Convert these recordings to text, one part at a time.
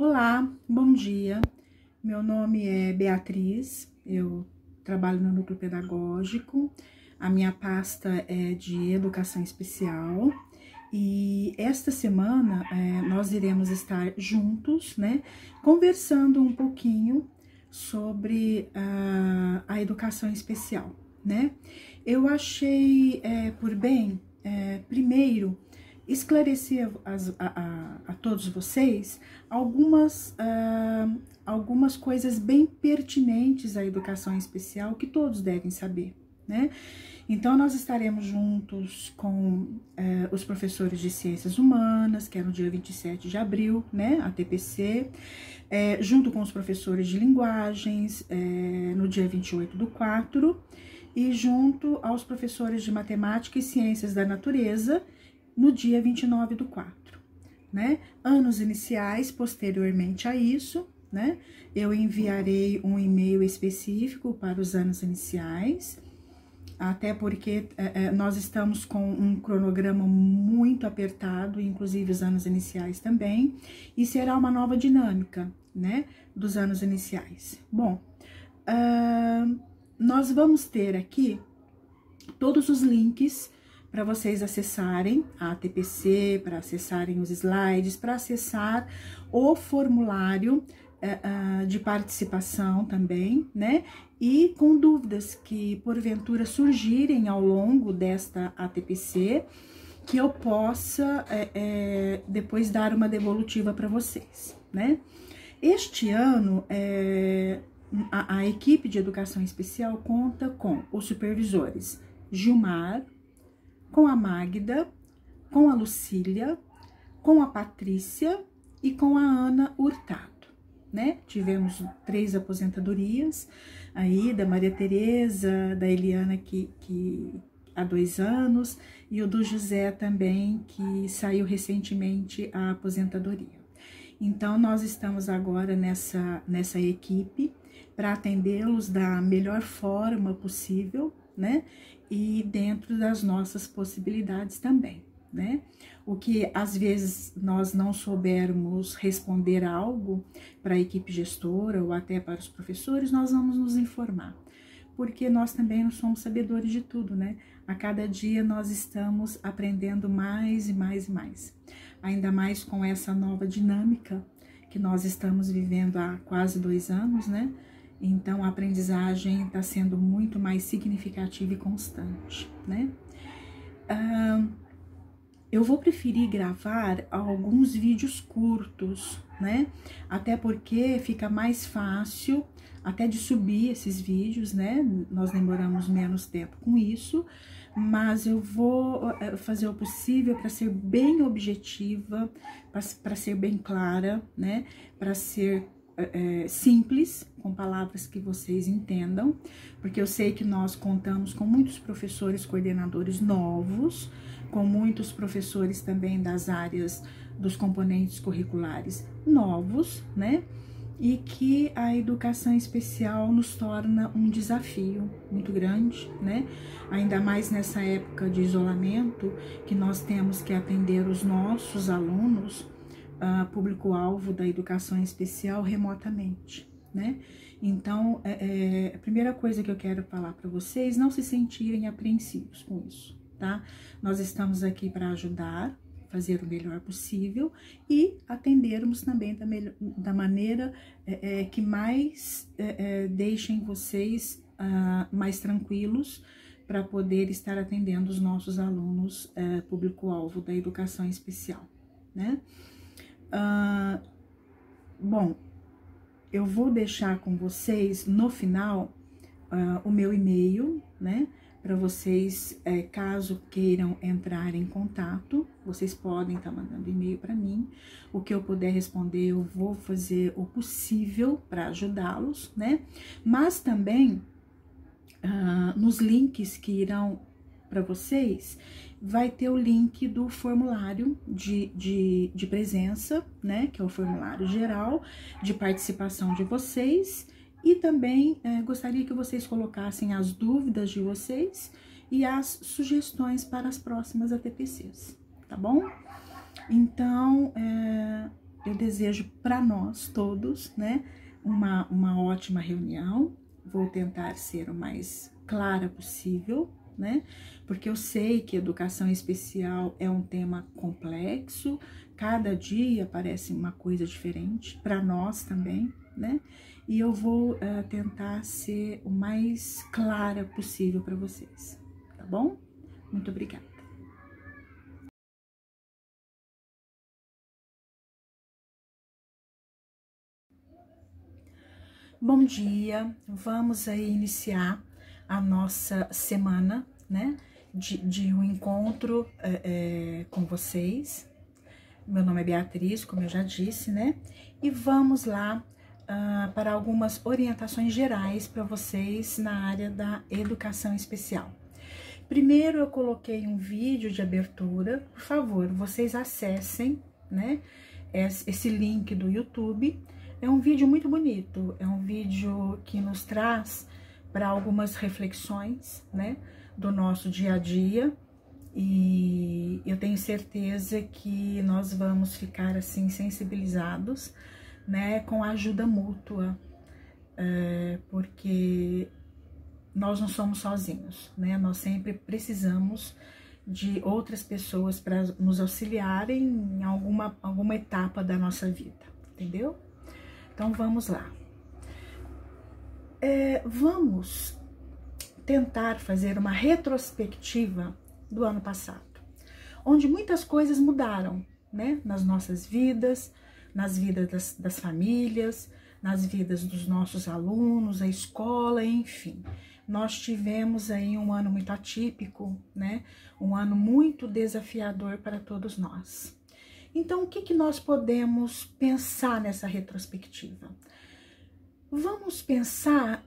Olá, bom dia. Meu nome é Beatriz, eu trabalho no núcleo pedagógico, a minha pasta é de educação especial e esta semana nós iremos estar juntos, né, conversando um pouquinho sobre a educação especial, né. Eu achei por bem, primeiro, esclarecer a todos vocês algumas coisas bem pertinentes à educação especial que todos devem saber, né? Então, nós estaremos juntos com os professores de Ciências Humanas, que é no dia 27 de abril, né, a TPC, junto com os professores de Linguagens, no dia 28/4, e junto aos professores de Matemática e Ciências da Natureza, no dia 29/4, né? Anos iniciais, posteriormente a isso, né? Eu enviarei um e-mail específico para os anos iniciais, até porque nós estamos com um cronograma muito apertado, inclusive os anos iniciais também, e será uma nova dinâmica, né, dos anos iniciais. Bom, nós vamos ter aqui todos os links para vocês acessarem a TPC, para acessarem os slides, para acessar o formulário de participação também, né? E com dúvidas que porventura surgirem ao longo desta ATPC, que eu possa depois dar uma devolutiva para vocês, né? Este ano, a equipe de educação especial conta com os supervisores Gilmar, com a Magda, com a Lucília, com a Patrícia e com a Ana Hurtado, né? Tivemos 3 aposentadorias aí, da Maria Tereza, da Eliana, que há 2 anos, e o do José também, que saiu recentemente a aposentadoria. Então, nós estamos agora nessa equipe para atendê-los da melhor forma possível, né? E dentro das nossas possibilidades também, né? O que às vezes nós não soubermos responder algo para a equipe gestora ou até para os professores, nós vamos nos informar, porque nós também não somos sabedores de tudo, né? A cada dia nós estamos aprendendo mais e mais e mais, ainda mais com essa nova dinâmica que nós estamos vivendo há quase 2 anos, né? Então, a aprendizagem está sendo muito mais significativa e constante, né? Eu vou preferir gravar alguns vídeos curtos, né? Até porque fica mais fácil até de subir esses vídeos, né? Nós demoramos menos tempo com isso, mas eu vou fazer o possível para ser bem objetiva, para ser bem clara, né? Para ser simples, com palavras que vocês entendam, porque eu sei que nós contamos com muitos professores coordenadores novos, com muitos professores também das áreas dos componentes curriculares novos, né? E que a educação especial nos torna um desafio muito grande, né? Ainda mais nessa época de isolamento, que nós temos que atender os nossos alunos, público-alvo da educação especial remotamente, né? Então, a primeira coisa que eu quero falar para vocês, não se sentirem apreensivos com isso, tá? Nós estamos aqui para ajudar, fazer o melhor possível e atendermos também da maneira que mais deixem vocês mais tranquilos para poder estar atendendo os nossos alunos público-alvo da educação especial, né? Bom, eu vou deixar com vocês no final o meu e-mail, né? Para vocês, caso queiram entrar em contato, vocês podem estar mandando e-mail para mim. O que eu puder responder, eu vou fazer o possível para ajudá-los, né? Mas também, nos links que irão para vocês, vai ter o link do formulário de presença, né? Que é o formulário geral de participação de vocês. E também gostaria que vocês colocassem as dúvidas de vocês e as sugestões para as próximas ATPCs, tá bom? Então, eu desejo para nós todos, né, uma ótima reunião. Vou tentar ser o mais clara possível, né, porque eu sei que educação especial é um tema complexo, cada dia parece uma coisa diferente, para nós também, né, e eu vou tentar ser o mais clara possível para vocês, tá bom? Muito obrigada. Bom dia, vamos aí iniciar a nossa semana, né, de um encontro com vocês. Meu nome é Beatriz, como eu já disse, né, e vamos lá para algumas orientações gerais para vocês na área da educação especial. Primeiro eu coloquei um vídeo de abertura, por favor, vocês acessem, né, esse link do YouTube. É um vídeo muito bonito, é um vídeo que nos traz para algumas reflexões, né, do nosso dia a dia, e eu tenho certeza que nós vamos ficar assim sensibilizados, né, com a ajuda mútua, porque nós não somos sozinhos, né, nós sempre precisamos de outras pessoas para nos auxiliarem em alguma etapa da nossa vida, entendeu? Então, vamos lá. Vamos tentar fazer uma retrospectiva do ano passado, onde muitas coisas mudaram, né? Nas nossas vidas, nas vidas das famílias, nas vidas dos nossos alunos, a escola, enfim. Nós tivemos aí um ano muito atípico, né? Um ano muito desafiador para todos nós. Então, o que nós podemos pensar nessa retrospectiva? Vamos pensar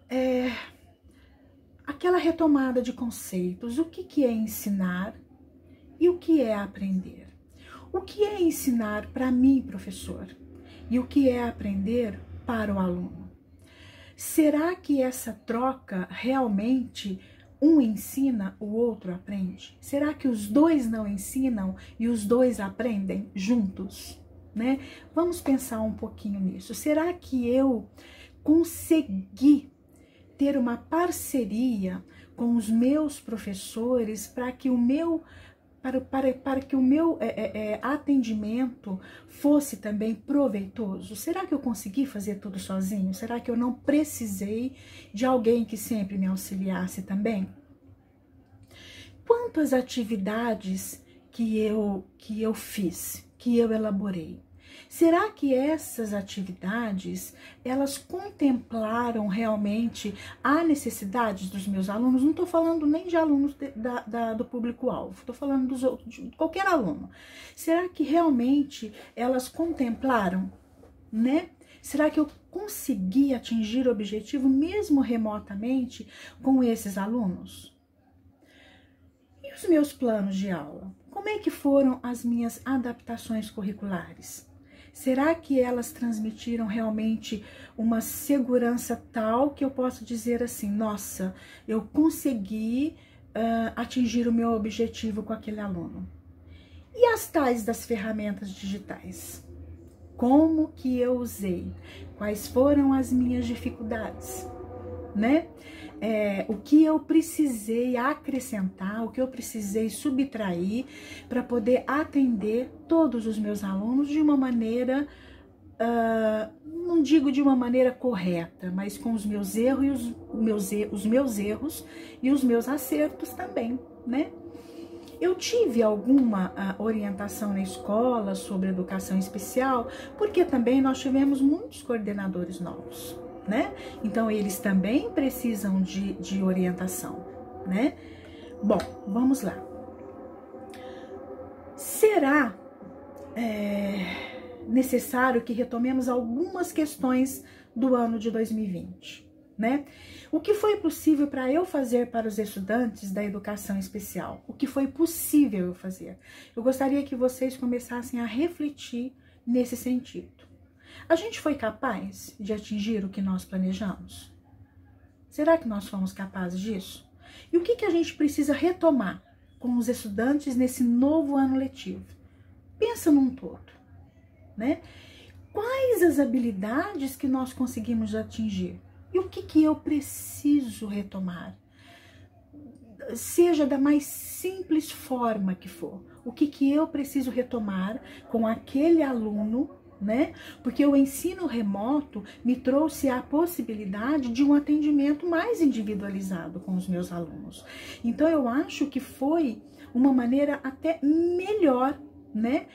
aquela retomada de conceitos, o que é ensinar e o que é aprender. O que é ensinar para mim, professor, e o que é aprender para o aluno? Será que essa troca realmente um ensina, o outro aprende? Será que os dois não ensinam e os dois aprendem juntos, né? Vamos pensar um pouquinho nisso. Será que eu consegui ter uma parceria com os meus professores para que o meu atendimento fosse também proveitoso? Será que eu consegui fazer tudo sozinho? Será que eu não precisei de alguém que sempre me auxiliasse também? Quantas atividades que eu fiz, que eu elaborei? Será que essas atividades, elas contemplaram realmente a necessidade dos meus alunos? Não estou falando nem de alunos do público-alvo, estou falando de qualquer aluno. Será que realmente elas contemplaram, né? Será que eu consegui atingir o objetivo mesmo remotamente com esses alunos? E os meus planos de aula? Como é que foram as minhas adaptações curriculares? Será que elas transmitiram realmente uma segurança tal que eu posso dizer assim, nossa, eu consegui atingir o meu objetivo com aquele aluno? E as tais das ferramentas digitais? Como que eu usei? Quais foram as minhas dificuldades? Né? O que eu precisei acrescentar, o que eu precisei subtrair para poder atender todos os meus alunos de uma maneira, não digo de uma maneira correta, mas com os meus erros e os meus erros e os meus acertos também, né? Eu tive alguma orientação na escola sobre educação especial, porque também nós tivemos muitos coordenadores novos, né? Então, eles também precisam de orientação, né? Bom, vamos lá. Será necessário que retomemos algumas questões do ano de 2020, né? O que foi possível para eu fazer para os estudantes da educação especial? O que foi possível eu fazer? Eu gostaria que vocês começassem a refletir nesse sentido. A gente foi capaz de atingir o que nós planejamos? Será que nós fomos capazes disso? E o que a gente precisa retomar com os estudantes nesse novo ano letivo? Pensa num todo, né? quais as habilidades que nós conseguimos atingir e o que eu preciso retomar, seja da mais simples forma que for, o que eu preciso retomar com aquele aluno, né? Porque o ensino remoto me trouxe a possibilidade de um atendimento mais individualizado com os meus alunos. Então eu acho que foi uma maneira até melhor, né?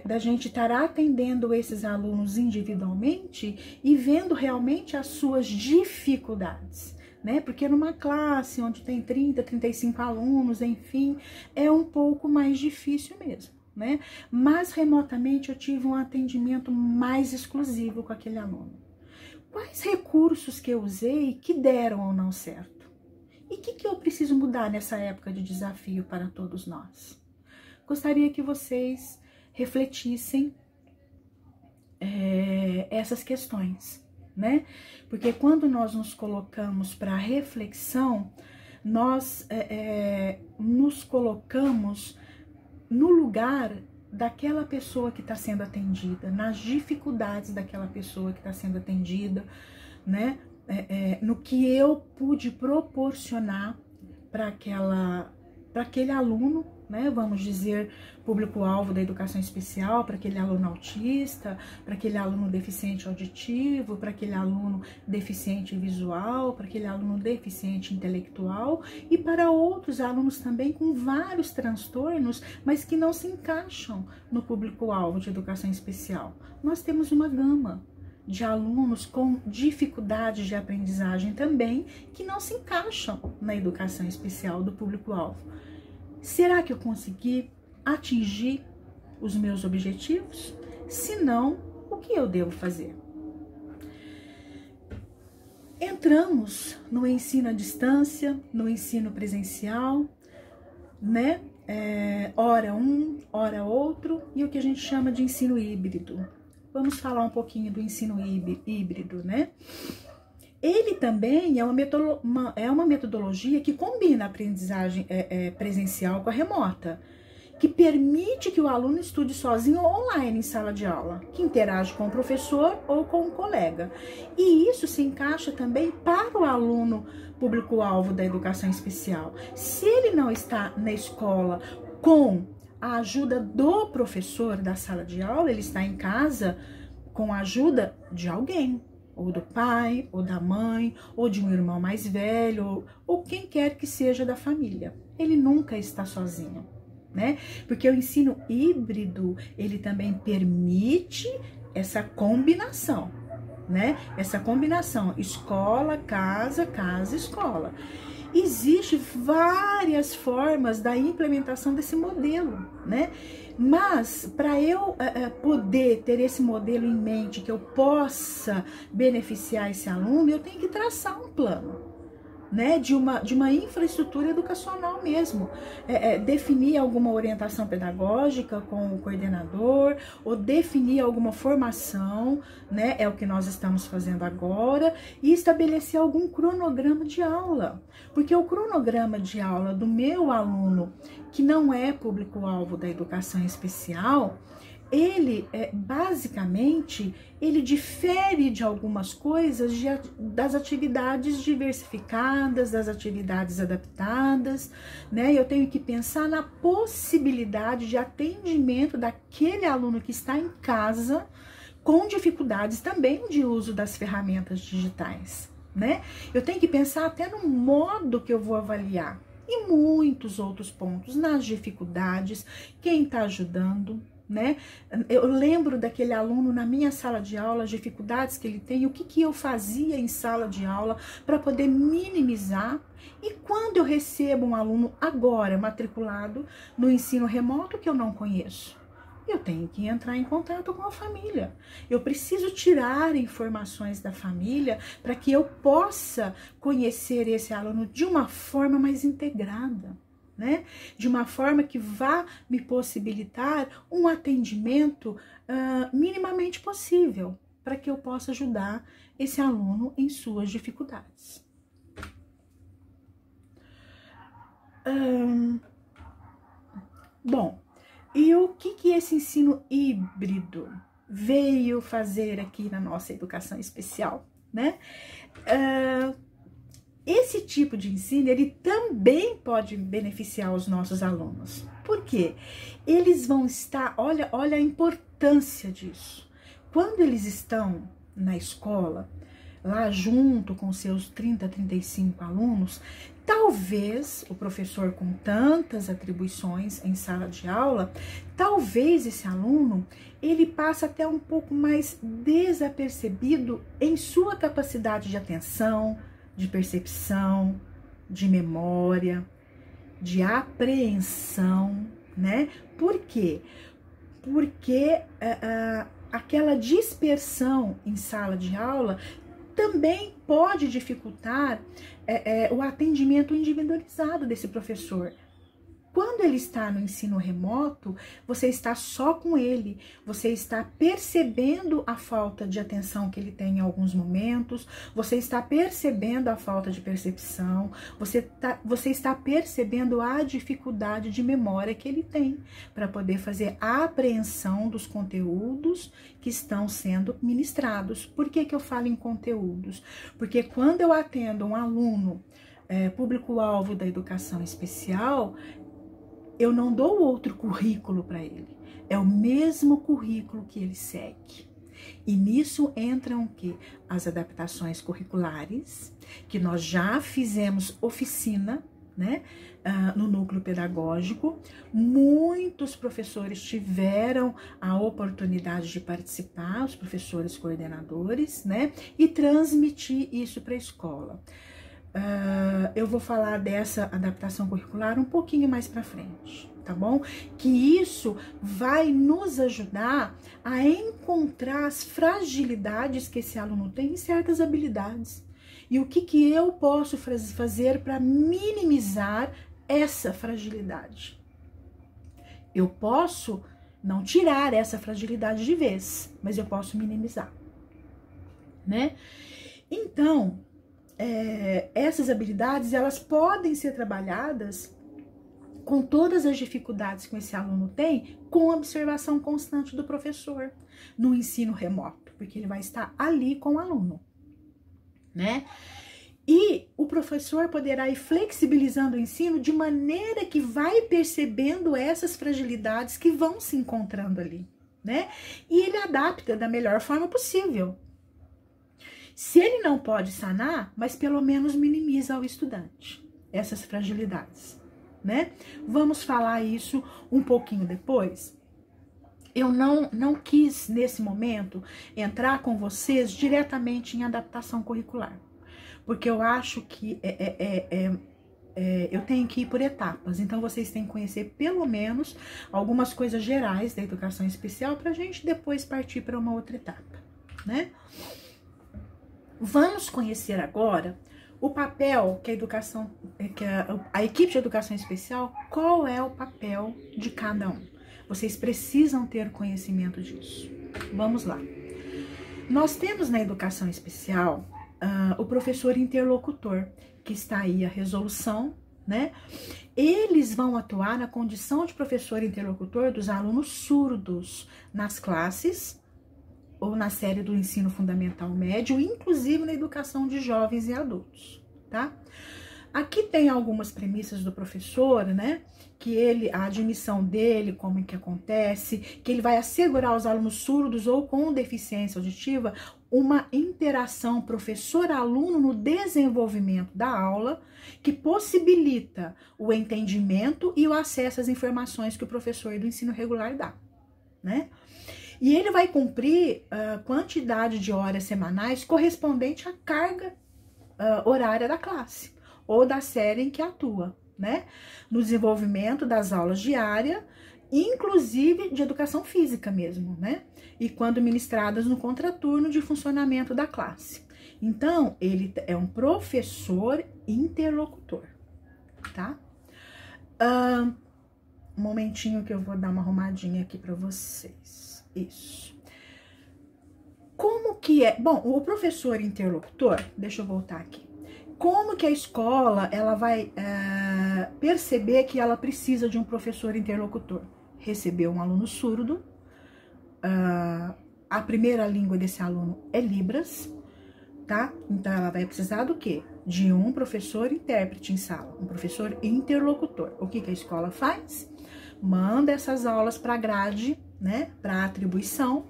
Da gente estar atendendo esses alunos individualmente e vendo realmente as suas dificuldades, né? Porque numa classe onde tem 30, 35 alunos, enfim, é um pouco mais difícil mesmo, né? Mas remotamente eu tive um atendimento mais exclusivo com aquele aluno. Quais recursos que eu usei que deram ou não certo? E o que eu preciso mudar nessa época de desafio para todos nós? Gostaria que vocês refletissem essas questões, né? Porque quando nós nos colocamos para reflexão, nós nos colocamos no lugar daquela pessoa que está sendo atendida, nas dificuldades daquela pessoa que está sendo atendida, né? No que eu pude proporcionar para aquele aluno, né? Vamos dizer, público-alvo da educação especial, para aquele aluno autista, para aquele aluno deficiente auditivo, para aquele aluno deficiente visual, para aquele aluno deficiente intelectual e para outros alunos também com vários transtornos, mas que não se encaixam no público-alvo de educação especial. Nós temos uma gama de alunos com dificuldades de aprendizagem também, que não se encaixam na educação especial do público-alvo. Será que eu consegui atingir os meus objetivos? Se não, o que eu devo fazer? Entramos no ensino à distância, no ensino presencial, né? Hora um, hora outro, e o que a gente chama de ensino híbrido. Vamos falar um pouquinho do ensino híbrido, né? Ele também é uma metodologia que combina a aprendizagem presencial com a remota, que permite que o aluno estude sozinho ou online em sala de aula, que interage com o professor ou com o colega. E isso se encaixa também para o aluno público-alvo da educação especial. Se ele não está na escola com a ajuda do professor da sala de aula, ele está em casa com a ajuda de alguém, ou do pai, ou da mãe, ou de um irmão mais velho, ou quem quer que seja da família. Ele nunca está sozinho, né? Porque o ensino híbrido, ele também permite essa combinação, né? Essa combinação escola, casa, casa, escola. Existem várias formas da implementação desse modelo, né? Mas para eu poder ter esse modelo em mente, que eu possa beneficiar esse aluno, eu tenho que traçar um plano, né, de uma infraestrutura educacional mesmo, definir alguma orientação pedagógica com o coordenador, ou definir alguma formação, né, é o que nós estamos fazendo agora, e estabelecer algum cronograma de aula, porque o cronograma de aula do meu aluno, que não é público-alvo da educação especial, ele, basicamente, ele difere de algumas coisas das atividades diversificadas, das atividades adaptadas, né? Eu tenho que pensar na possibilidade de atendimento daquele aluno que está em casa com dificuldades também de uso das ferramentas digitais, né? Eu tenho que pensar até no modo que eu vou avaliar e muitos outros pontos, nas dificuldades, quem está ajudando, né? Eu lembro daquele aluno na minha sala de aula, as dificuldades que ele tem, o que eu fazia em sala de aula para poder minimizar. E quando eu recebo um aluno agora matriculado no ensino remoto que eu não conheço, eu tenho que entrar em contato com a família. Eu preciso tirar informações da família para que eu possa conhecer esse aluno de uma forma mais integrada, né? De uma forma que vá me possibilitar um atendimento minimamente possível, para que eu possa ajudar esse aluno em suas dificuldades. Bom, e o que esse ensino híbrido veio fazer aqui na nossa educação especial, né? Esse tipo de ensino, ele também pode beneficiar os nossos alunos. Por quê? Eles vão estar, olha a importância disso. Quando eles estão na escola, lá junto com seus 30, 35 alunos, talvez o professor com tantas atribuições em sala de aula, talvez esse aluno, ele passe até um pouco mais desapercebido em sua capacidade de atenção, de percepção, de memória, de apreensão, né? Por quê? Porque aquela dispersão em sala de aula também pode dificultar o atendimento individualizado desse professor. Quando ele está no ensino remoto, você está só com ele, você está percebendo a falta de atenção que ele tem em alguns momentos, você está percebendo a falta de percepção, você está percebendo a dificuldade de memória que ele tem para poder fazer a apreensão dos conteúdos que estão sendo ministrados. Por que eu falo em conteúdos? Porque quando eu atendo um aluno, público-alvo da educação especial, eu não dou outro currículo para ele, é o mesmo currículo que ele segue. E nisso entram o quê? As adaptações curriculares, que nós já fizemos oficina, né, no núcleo pedagógico. Muitos professores tiveram a oportunidade de participar, os professores coordenadores, né, e transmitir isso para a escola. Eu vou falar dessa adaptação curricular um pouquinho mais para frente, tá bom? Que isso vai nos ajudar a encontrar as fragilidades que esse aluno tem em certas habilidades. E o que eu posso fazer para minimizar essa fragilidade? Eu posso não tirar essa fragilidade de vez, mas eu posso minimizar, né? Então, essas habilidades, elas podem ser trabalhadas com todas as dificuldades que esse aluno tem, com observação constante do professor no ensino remoto, porque ele vai estar ali com o aluno, né? E o professor poderá ir flexibilizando o ensino de maneira que vai percebendo essas fragilidades que vão se encontrando ali, né? E ele adapta da melhor forma possível. Se ele não pode sanar, mas pelo menos minimiza ao estudante essas fragilidades, né? Vamos falar isso um pouquinho depois. Eu não quis, nesse momento, entrar com vocês diretamente em adaptação curricular, porque eu acho que eu tenho que ir por etapas. Então, vocês têm que conhecer pelo menos algumas coisas gerais da educação especial para a gente depois partir para uma outra etapa, né? Vamos conhecer agora o papel que a equipe de educação especial, qual é o papel de cada um. Vocês precisam ter conhecimento disso. Vamos lá. Nós temos na educação especial o professor interlocutor, que está aí a resolução, né? Eles vão atuar na condição de professor interlocutor dos alunos surdos nas classes ou na série do ensino fundamental médio, inclusive na educação de jovens e adultos, tá? Aqui tem algumas premissas do professor, né? Que a admissão dele, como é que acontece, que ele vai assegurar aos alunos surdos ou com deficiência auditiva uma interação professor-aluno no desenvolvimento da aula, que possibilita o entendimento e o acesso às informações que o professor do ensino regular dá, né? E ele vai cumprir a quantidade de horas semanais correspondente à carga horária da classe ou da série em que atua, né? No desenvolvimento das aulas diárias, inclusive de educação física mesmo, né? E quando ministradas no contraturno de funcionamento da classe. Então, ele é um professor interlocutor, tá? Um momentinho que eu vou dar uma arrumadinha aqui para vocês. Isso. Como que é? Bom, o professor interlocutor, deixa eu voltar aqui. Como que a escola, ela vai perceber que ela precisa de um professor interlocutor? Receber um aluno surdo, a primeira língua desse aluno é Libras, tá? Então, ela vai precisar do quê? De um professor intérprete em sala, um professor interlocutor. O que que a escola faz? Manda essas aulas para a grade, né? Para atribuição,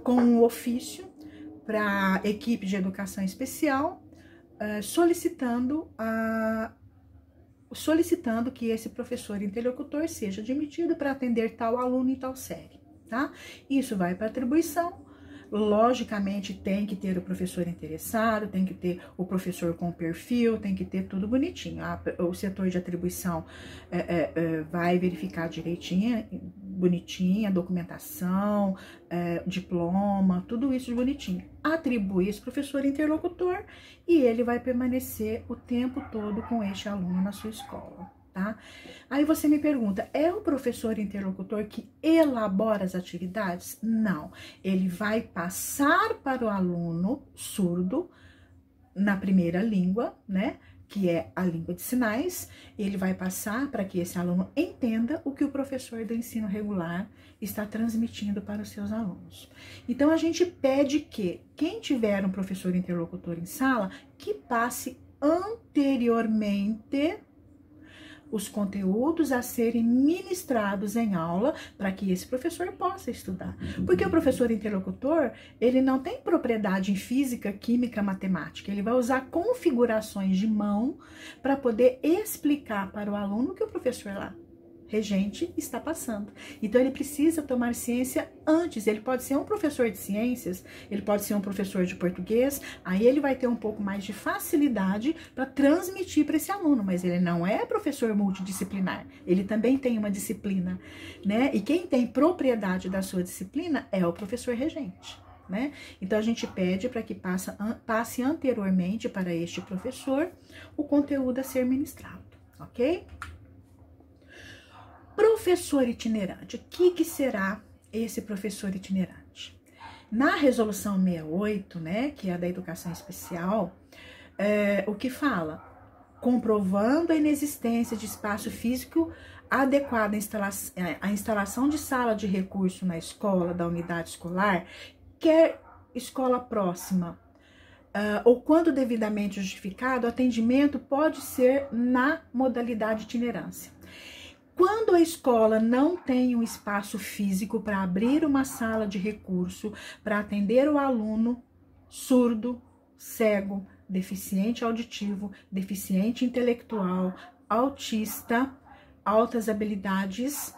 com um ofício para a equipe de educação especial, solicitando que esse professor interlocutor seja admitido para atender tal aluno em tal série, tá? Isso vai para atribuição. Logicamente, tem que ter o professor interessado, tem que ter o professor com perfil, tem que ter tudo bonitinho. O setor de atribuição vai verificar direitinho, bonitinha, documentação, diploma, tudo isso bonitinho. Atribui esse professor interlocutor e ele vai permanecer o tempo todo com este aluno na sua escola, tá? Aí você me pergunta, é o professor interlocutor que elabora as atividades? Não, ele vai passar para o aluno surdo na primeira língua, né? Que é a língua de sinais, ele vai passar para que esse aluno entenda o que o professor do ensino regular está transmitindo para os seus alunos. Então, a gente pede que quem tiver um professor interlocutor em sala, que passe anteriormente os conteúdos a serem ministrados em aula para que esse professor possa estudar. Porque o professor interlocutor, ele não tem propriedade em física, química, matemática. Ele vai usar configurações de mão para poder explicar para o aluno o que o professor lá, regente, está passando. Então, ele precisa tomar ciência antes. Ele pode ser um professor de ciências, ele pode ser um professor de português, aí ele vai ter um pouco mais de facilidade para transmitir para esse aluno, mas ele não é professor multidisciplinar, ele também tem uma disciplina, né? E quem tem propriedade da sua disciplina é o professor regente, né? Então, a gente pede para que passe anteriormente para este professor o conteúdo a ser ministrado, ok? Professor itinerante, o que será esse professor itinerante? Na resolução 68, né, que é a da educação especial, o que fala? Comprovando a inexistência de espaço físico adequado à instalação de sala de recurso na escola, da unidade escolar, quer escola próxima, ou quando devidamente justificado, o atendimento pode ser na modalidade itinerância. Quando a escola não tem um espaço físico para abrir uma sala de recurso para atender o aluno surdo, cego, deficiente auditivo, deficiente intelectual, autista, altas habilidades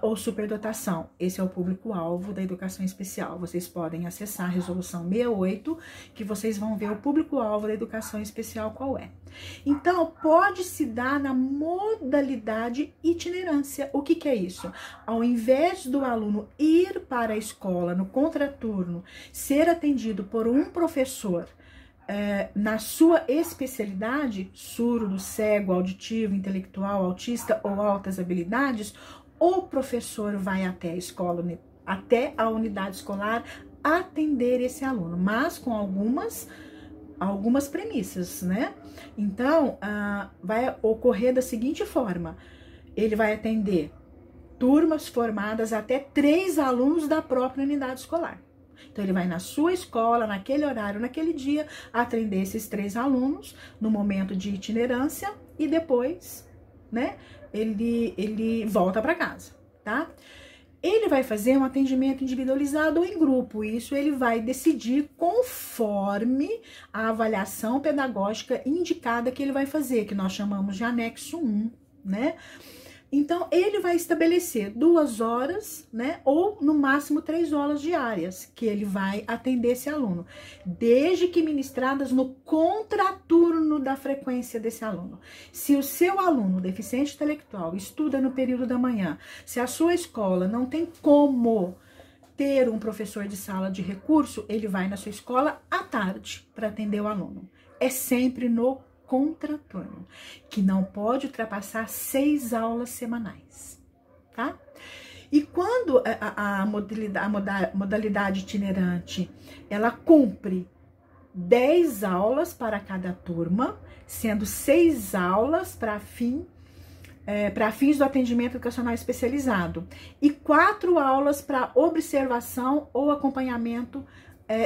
ou superdotação. Esse é o público-alvo da educação especial. Vocês podem acessar a resolução 68, que vocês vão ver o público-alvo da educação especial qual é. Então, pode se dar na modalidade itinerância. O que é isso? Ao invés do aluno ir para a escola no contraturno, ser atendido por um professor na sua especialidade, surdo, cego, auditivo, intelectual, autista ou altas habilidades, o professor vai até a escola, até a unidade escolar, atender esse aluno, mas com algumas premissas, né? Então, vai ocorrer da seguinte forma: ele vai atender turmas formadas até 3 alunos da própria unidade escolar. Então, ele vai na sua escola, naquele horário, naquele dia, atender esses 3 alunos no momento de itinerância e depois, né, ele volta para casa, tá? Ele vai fazer um atendimento individualizado ou em grupo. Isso ele vai decidir conforme a avaliação pedagógica indicada que ele vai fazer, que nós chamamos de anexo 1, né? Então, ele vai estabelecer 2 horas, né, ou no máximo 3 horas diárias, que ele vai atender esse aluno, desde que ministradas no contraturno da frequência desse aluno. Se o seu aluno deficiente intelectual estuda no período da manhã, se a sua escola não tem como ter um professor de sala de recurso, ele vai na sua escola à tarde para atender o aluno. É sempre no contraturno, que não pode ultrapassar 6 aulas semanais, tá? E quando a modalidade itinerante, ela cumpre 10 aulas para cada turma, sendo 6 aulas para fim para fins do atendimento educacional especializado e 4 aulas para observação ou acompanhamento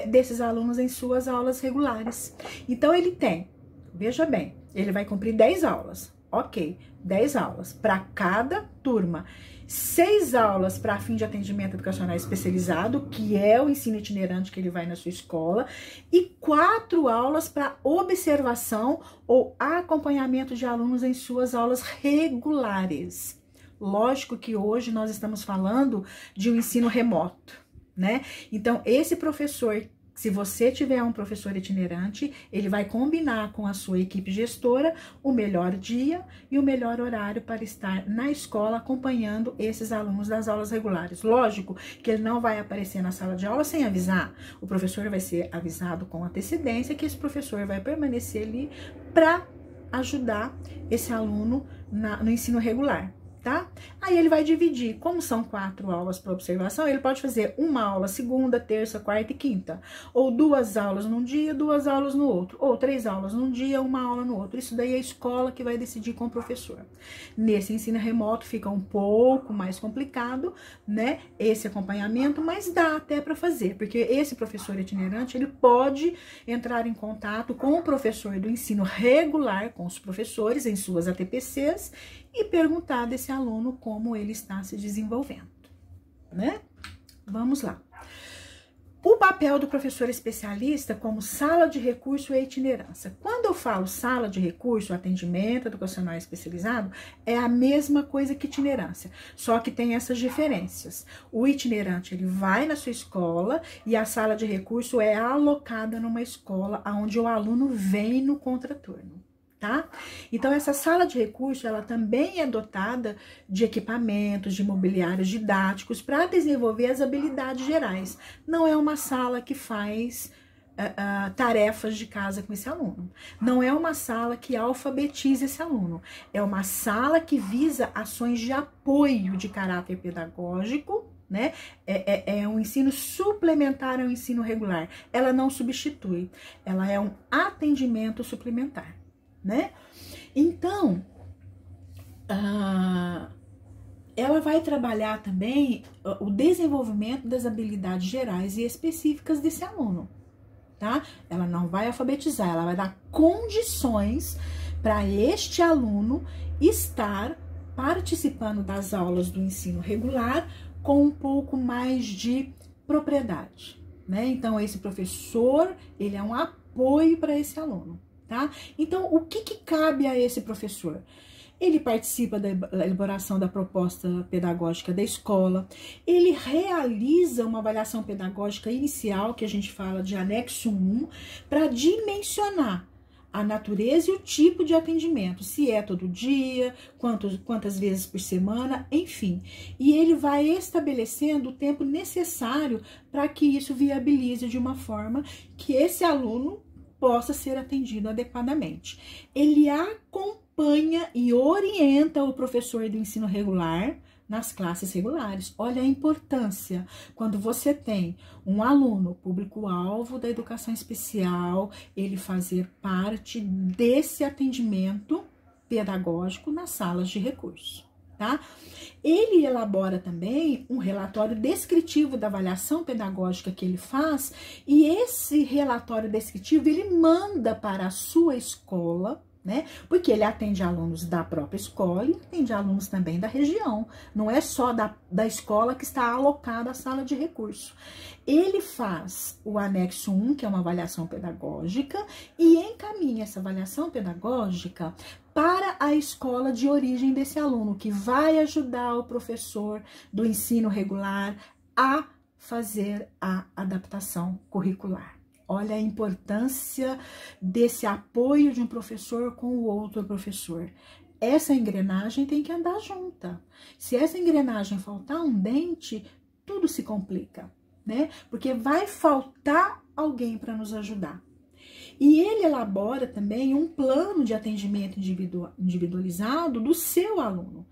desses alunos em suas aulas regulares. Então, ele tem, veja bem, ele vai cumprir 10 aulas, ok, 10 aulas para cada turma. 6 aulas para fim de atendimento educacional especializado, que é o ensino itinerante que ele vai na sua escola, e 4 aulas para observação ou acompanhamento de alunos em suas aulas regulares. Lógico que hoje nós estamos falando de um ensino remoto, né? Então, esse professor, se você tiver um professor itinerante, ele vai combinar com a sua equipe gestora o melhor dia e o melhor horário para estar na escola acompanhando esses alunos das aulas regulares. Lógico que ele não vai aparecer na sala de aula sem avisar. O professor vai ser avisado com antecedência que esse professor vai permanecer ali para ajudar esse aluno no ensino regular. Tá? Aí ele vai dividir, como são 4 aulas para observação, ele pode fazer uma aula segunda, terça, quarta e quinta, ou 2 aulas num dia, 2 aulas no outro, ou 3 aulas num dia, 1 aula no outro. Isso daí é a escola que vai decidir com o professor. Nesse ensino remoto fica um pouco mais complicado, né, esse acompanhamento, mas dá até para fazer, porque esse professor itinerante, ele pode entrar em contato com o professor do ensino regular, com os professores em suas ATPCs, e perguntar desse aluno como ele está se desenvolvendo, né? Vamos lá. O papel do professor especialista como sala de recurso e itinerância. Quando eu falo sala de recurso, atendimento educacional especializado, é a mesma coisa que itinerância, só que tem essas diferenças. O itinerante, ele vai na sua escola e a sala de recurso é alocada numa escola onde o aluno vem no contraturno. Tá? Então, essa sala de recurso, ela também é dotada de equipamentos, de mobiliários didáticos para desenvolver as habilidades gerais. Não é uma sala que faz tarefas de casa com esse aluno. Não é uma sala que alfabetiza esse aluno. É uma sala que visa ações de apoio de caráter pedagógico, né? É um ensino suplementar ao ensino regular. Ela não substitui, ela é um atendimento suplementar. Né? Então, ela vai trabalhar também o desenvolvimento das habilidades gerais e específicas desse aluno, tá? Ela não vai alfabetizar, ela vai dar condições para este aluno estar participando das aulas do ensino regular com um pouco mais de propriedade, né? Então, esse professor, ele é um apoio para esse aluno. Tá? Então, o que cabe a esse professor? Ele participa da elaboração da proposta pedagógica da escola, ele realiza uma avaliação pedagógica inicial, que a gente fala de anexo 1, para dimensionar a natureza e o tipo de atendimento, se é todo dia, quantas vezes por semana, enfim. E ele vai estabelecendo o tempo necessário para que isso viabilize de uma forma que esse aluno possa ser atendido adequadamente. Ele acompanha e orienta o professor do ensino regular nas classes regulares. Olha a importância quando você tem um aluno público-alvo da educação especial, ele fazer parte desse atendimento pedagógico nas salas de recurso. Tá? Ele elabora também um relatório descritivo da avaliação pedagógica que ele faz, e esse relatório descritivo ele manda para a sua escola, né? Porque ele atende alunos da própria escola e atende alunos também da região. Não é só da escola que está alocada a sala de recurso. Ele faz o anexo 1, que é uma avaliação pedagógica, e encaminha essa avaliação pedagógica para a escola de origem desse aluno, que vai ajudar o professor do ensino regular a fazer a adaptação curricular. Olha a importância desse apoio de um professor com o outro professor. Essa engrenagem tem que andar junta. Se essa engrenagem faltar um dente, tudo se complica, né? Porque vai faltar alguém para nos ajudar. E ele elabora também um plano de atendimento individualizado do seu aluno,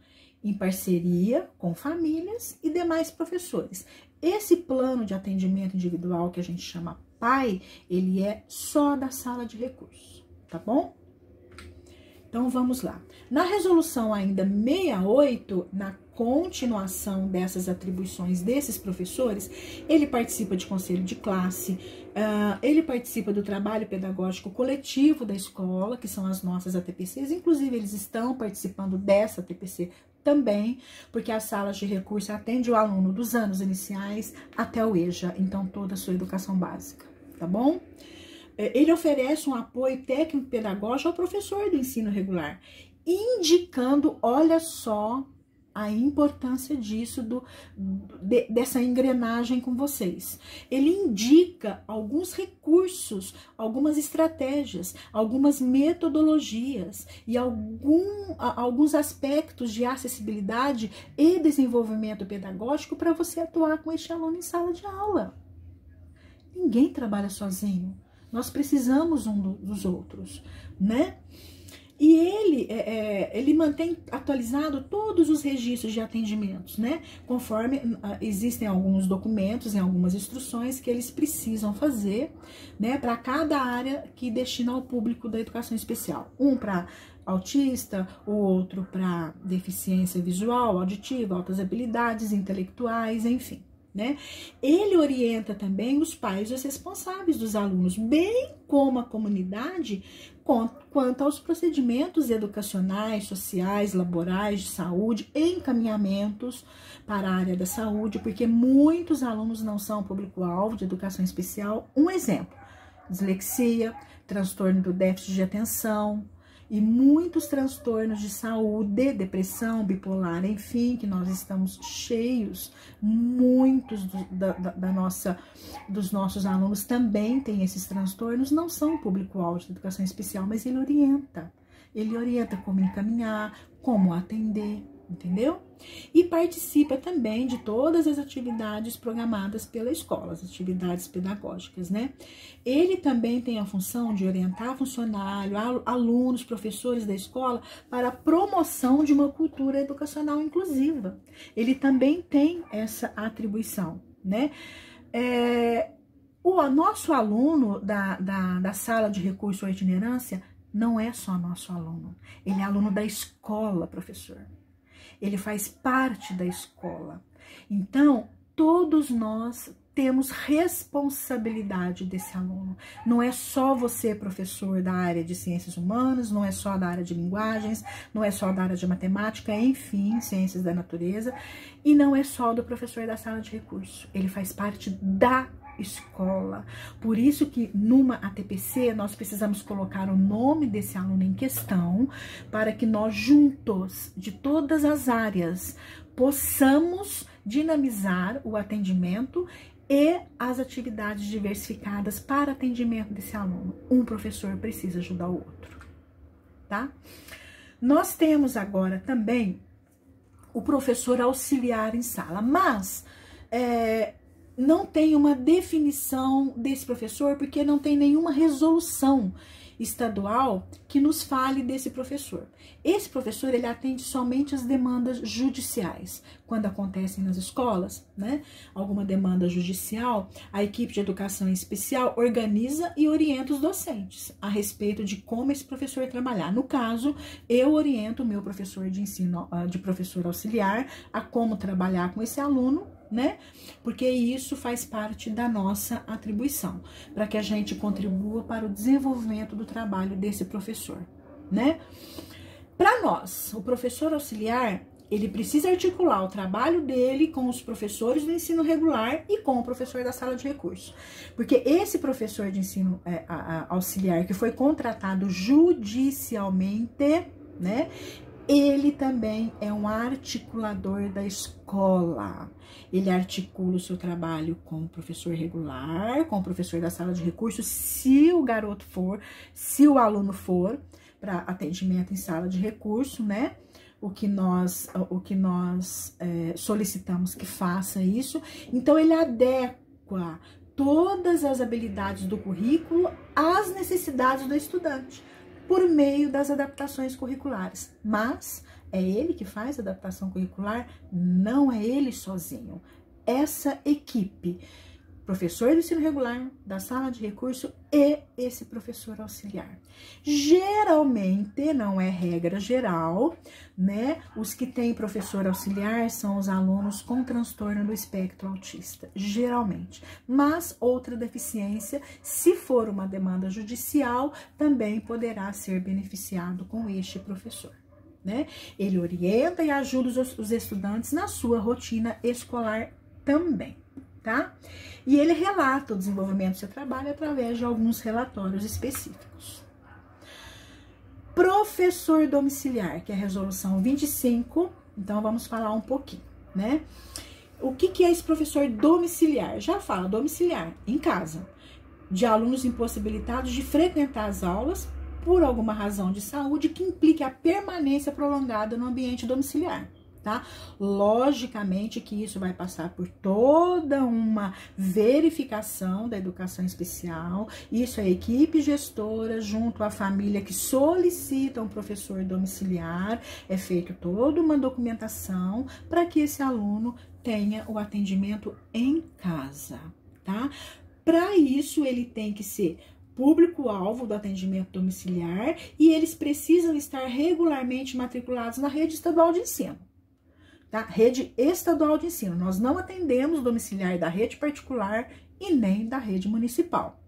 em parceria com famílias e demais professores. Esse plano de atendimento individual, que a gente chama PAI, ele é só da sala de recursos, tá bom? Então, vamos lá. Na resolução ainda 68, na continuação dessas atribuições desses professores, ele participa de conselho de classe, ele participa do trabalho pedagógico coletivo da escola, que são as nossas ATPCs, inclusive eles estão participando dessa ATPC também, porque as salas de recurso atendem o aluno dos anos iniciais até o EJA, então toda a sua educação básica, tá bom? Ele oferece um apoio técnico-pedagógico ao professor do ensino regular, indicando, olha só, a importância disso, dessa engrenagem com vocês. Ele indica alguns recursos, algumas estratégias, algumas metodologias e alguns aspectos de acessibilidade e desenvolvimento pedagógico para você atuar com este aluno em sala de aula. Ninguém trabalha sozinho. Nós precisamos um dos outros, né? E ele mantém atualizado todos os registros de atendimentos, né? Conforme existem alguns documentos e algumas instruções que eles precisam fazer, né? Para cada área que destina ao público da educação especial. Um para autista, o outro para deficiência visual, auditiva, altas habilidades intelectuais, enfim. Né? Ele orienta também os pais e os responsáveis dos alunos, bem como a comunidade, quanto aos procedimentos educacionais, sociais, laborais, de saúde, encaminhamentos para a área da saúde, porque muitos alunos não são público-alvo de educação especial. Um exemplo: dislexia, transtorno do déficit de atenção, e muitos transtornos de saúde, depressão, bipolar, enfim, que nós estamos cheios, muitos dos nossos alunos também têm esses transtornos, não são público-alvo de educação especial, mas ele orienta como encaminhar, como atender, entendeu? E participa também de todas as atividades programadas pela escola, as atividades pedagógicas, né? Ele também tem a função de orientar funcionário, alunos, professores da escola para a promoção de uma cultura educacional inclusiva. Ele também tem essa atribuição, né? O nosso aluno da sala de recurso ou itinerância não é só nosso aluno, ele é aluno da escola, professor. Ele faz parte da escola. Então, todos nós temos responsabilidade desse aluno. Não é só você, professor da área de ciências humanas, não é só da área de linguagens, não é só da área de matemática, enfim, ciências da natureza, e não é só do professor da sala de recurso. Ele faz parte da escola. Por isso que numa ATPC nós precisamos colocar o nome desse aluno em questão para que nós juntos, de todas as áreas, possamos dinamizar o atendimento e as atividades diversificadas para atendimento desse aluno. Um professor precisa ajudar o outro, tá? Nós temos agora também o professor auxiliar em sala, mas não tem uma definição desse professor, porque não tem nenhuma resolução estadual que nos fale desse professor. Esse professor, ele atende somente as demandas judiciais. Quando acontecem nas escolas, né, alguma demanda judicial, a equipe de educação especial organiza e orienta os docentes a respeito de como esse professor trabalhar. No caso, eu oriento o meu professor de ensino, de professor auxiliar, a como trabalhar com esse aluno, né? Porque isso faz parte da nossa atribuição, para que a gente contribua para o desenvolvimento do trabalho desse professor, né? Para nós, o professor auxiliar, ele precisa articular o trabalho dele com os professores do ensino regular e com o professor da sala de recurso. Porque esse professor de ensino auxiliar que foi contratado judicialmente, né? Ele também é um articulador da escola. Ele articula o seu trabalho com o professor regular, com o professor da sala de recursos, se o garoto for, se o aluno for para atendimento em sala de recurso, né? O que nós solicitamos que faça isso. Então, ele adequa todas as habilidades do currículo às necessidades do estudante, por meio das adaptações curriculares. Mas é ele que faz a adaptação curricular? Não é ele sozinho. Essa equipe, professor do ensino regular, da sala de recurso e esse professor auxiliar. Geralmente, não é regra geral, né? Os que têm professor auxiliar são os alunos com transtorno do espectro autista, geralmente. Mas outra deficiência, se for uma demanda judicial, também poderá ser beneficiado com este professor, né? Ele orienta e ajuda os estudantes na sua rotina escolar também, tá? E ele relata o desenvolvimento do seu trabalho através de alguns relatórios específicos. Professor domiciliar, que é a resolução 25, então vamos falar um pouquinho, né? O que é esse professor domiciliar? Já fala, domiciliar, em casa, de alunos impossibilitados de frequentar as aulas por alguma razão de saúde que implique a permanência prolongada no ambiente domiciliar, tá? Logicamente que isso vai passar por toda uma verificação da educação especial, isso é a equipe gestora junto à família que solicita um professor domiciliar, é feito toda uma documentação para que esse aluno tenha o atendimento em casa, tá? Para isso, ele tem que ser público-alvo do atendimento domiciliar e eles precisam estar regularmente matriculados na rede estadual de ensino. Tá? Rede estadual de ensino. Nós não atendemos domiciliar da rede particular e nem da rede municipal.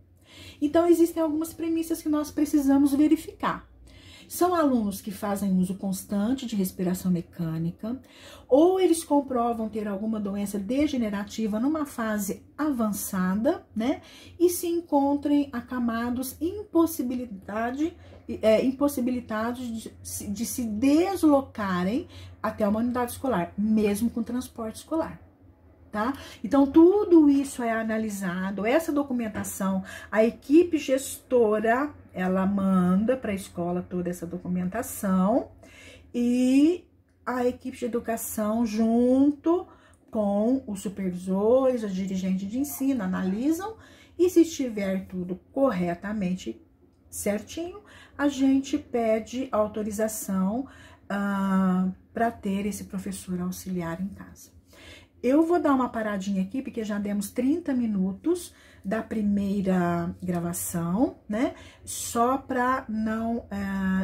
Então, existem algumas premissas que nós precisamos verificar. São alunos que fazem uso constante de respiração mecânica, ou eles comprovam ter alguma doença degenerativa numa fase avançada, né? E se encontrem acamados impossibilitados de se deslocarem até uma unidade escolar, mesmo com transporte escolar. Tá? Então, tudo isso é analisado, essa documentação, a equipe gestora, ela manda para a escola toda essa documentação e a equipe de educação, junto com os supervisores, os dirigentes de ensino, analisam e se estiver tudo corretamente certinho, a gente pede autorização para ter esse professor auxiliar em casa. Eu vou dar uma paradinha aqui, porque já demos 30 minutos da primeira gravação, né? Só para não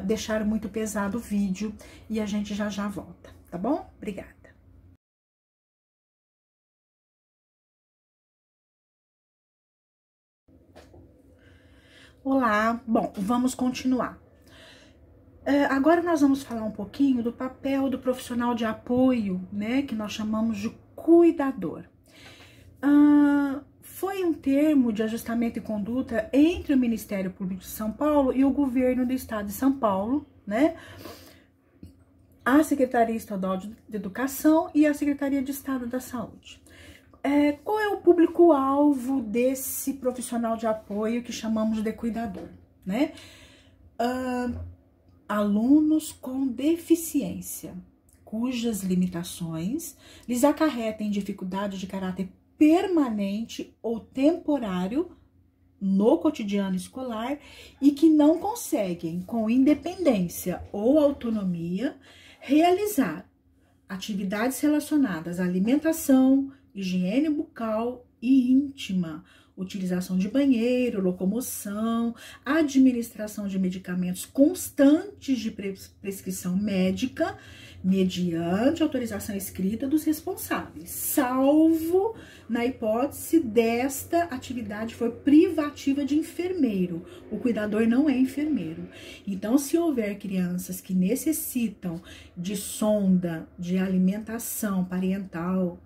deixar muito pesado o vídeo e a gente já volta, tá bom? Obrigada. Olá, bom, vamos continuar. Agora nós vamos falar um pouquinho do papel do profissional de apoio, né? Que nós chamamos de cuidador. Foi um termo de ajustamento e conduta entre o Ministério Público de São Paulo e o governo do estado de São Paulo, né? A Secretaria Estadual de Educação e a Secretaria de Estado da Saúde. Qual é o público-alvo desse profissional de apoio que chamamos de cuidador, né? Alunos com deficiência, cujas limitações lhes acarretem dificuldades de caráter permanente ou temporário no cotidiano escolar e que não conseguem, com independência ou autonomia, realizar atividades relacionadas à alimentação, higiene bucal e íntima, utilização de banheiro, locomoção, administração de medicamentos constantes de prescrição médica, mediante autorização escrita dos responsáveis, salvo na hipótese desta atividade for privativa de enfermeiro. O cuidador não é enfermeiro. Então, se houver crianças que necessitam de sonda, de alimentação parental,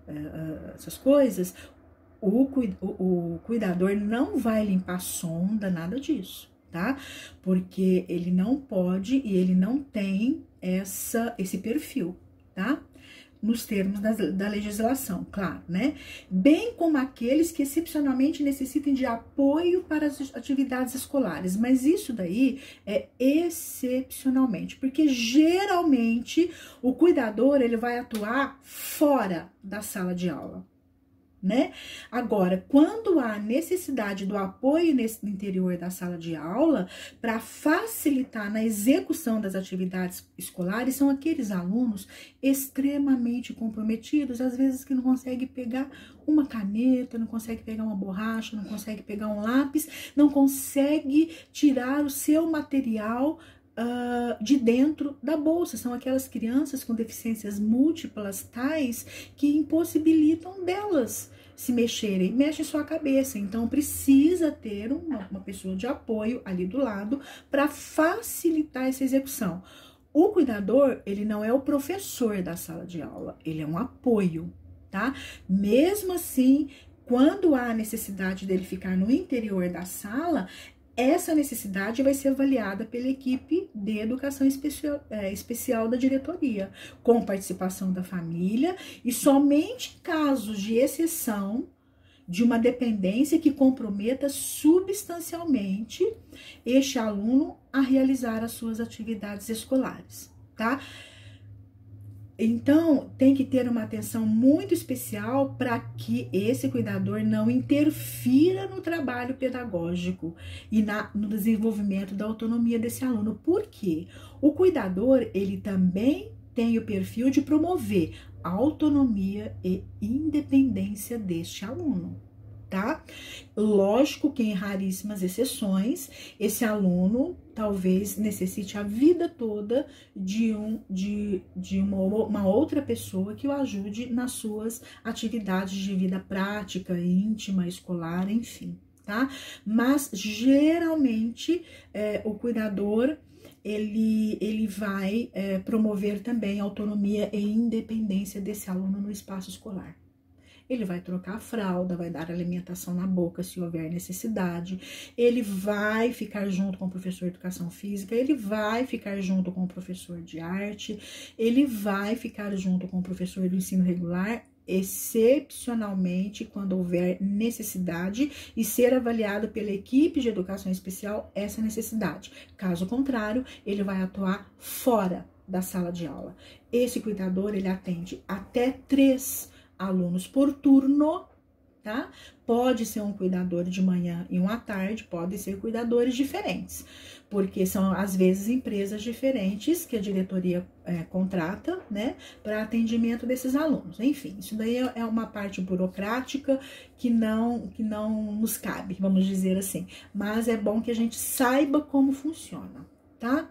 essas coisas, o cuidador não vai limpar sonda, nada disso, tá? Porque ele não pode e ele não tem esse perfil, tá? Nos termos da legislação, claro, né? Bem como aqueles que excepcionalmente necessitem de apoio para as atividades escolares, mas isso daí é excepcionalmente, porque geralmente o cuidador ele vai atuar fora da sala de aula, né? Agora, quando há necessidade do apoio no interior da sala de aula, para facilitar na execução das atividades escolares, são aqueles alunos extremamente comprometidos, às vezes que não conseguem pegar uma caneta, não consegue pegar uma borracha, não consegue pegar um lápis, não consegue tirar o seu material de dentro da bolsa. São aquelas crianças com deficiências múltiplas tais que impossibilitam delas se mexerem, mexe sua cabeça. Então precisa ter uma pessoa de apoio ali do lado para facilitar essa execução. O cuidador, ele não é o professor da sala de aula, ele é um apoio, tá? Mesmo assim, quando há necessidade dele ficar no interior da sala, essa necessidade vai ser avaliada pela equipe de educação especial da diretoria, com participação da família, e somente em casos de exceção de uma dependência que comprometa substancialmente este aluno a realizar as suas atividades escolares, tá? Então, tem que ter uma atenção muito especial para que esse cuidador não interfira no trabalho pedagógico e no desenvolvimento da autonomia desse aluno. Por quê? O cuidador, ele também tem o perfil de promover a autonomia e independência deste aluno, tá? Lógico que em raríssimas exceções, esse aluno talvez necessite a vida toda de uma outra pessoa que o ajude nas suas atividades de vida prática, íntima, escolar, enfim, tá? Mas geralmente o cuidador ele vai promover também a autonomia e independência desse aluno no espaço escolar. Ele vai trocar a fralda, vai dar alimentação na boca se houver necessidade, ele vai ficar junto com o professor de educação física, ele vai ficar junto com o professor de arte, ele vai ficar junto com o professor do ensino regular, excepcionalmente quando houver necessidade e ser avaliado pela equipe de educação especial essa necessidade. Caso contrário, ele vai atuar fora da sala de aula. Esse cuidador, ele atende até 3 alunos por turno, tá? Pode ser um cuidador de manhã e um à tarde, podem ser cuidadores diferentes, porque são, às vezes, empresas diferentes que a diretoria contrata, né, para atendimento desses alunos. Enfim, isso daí é uma parte burocrática que não nos cabe, vamos dizer assim, mas é bom que a gente saiba como funciona, tá?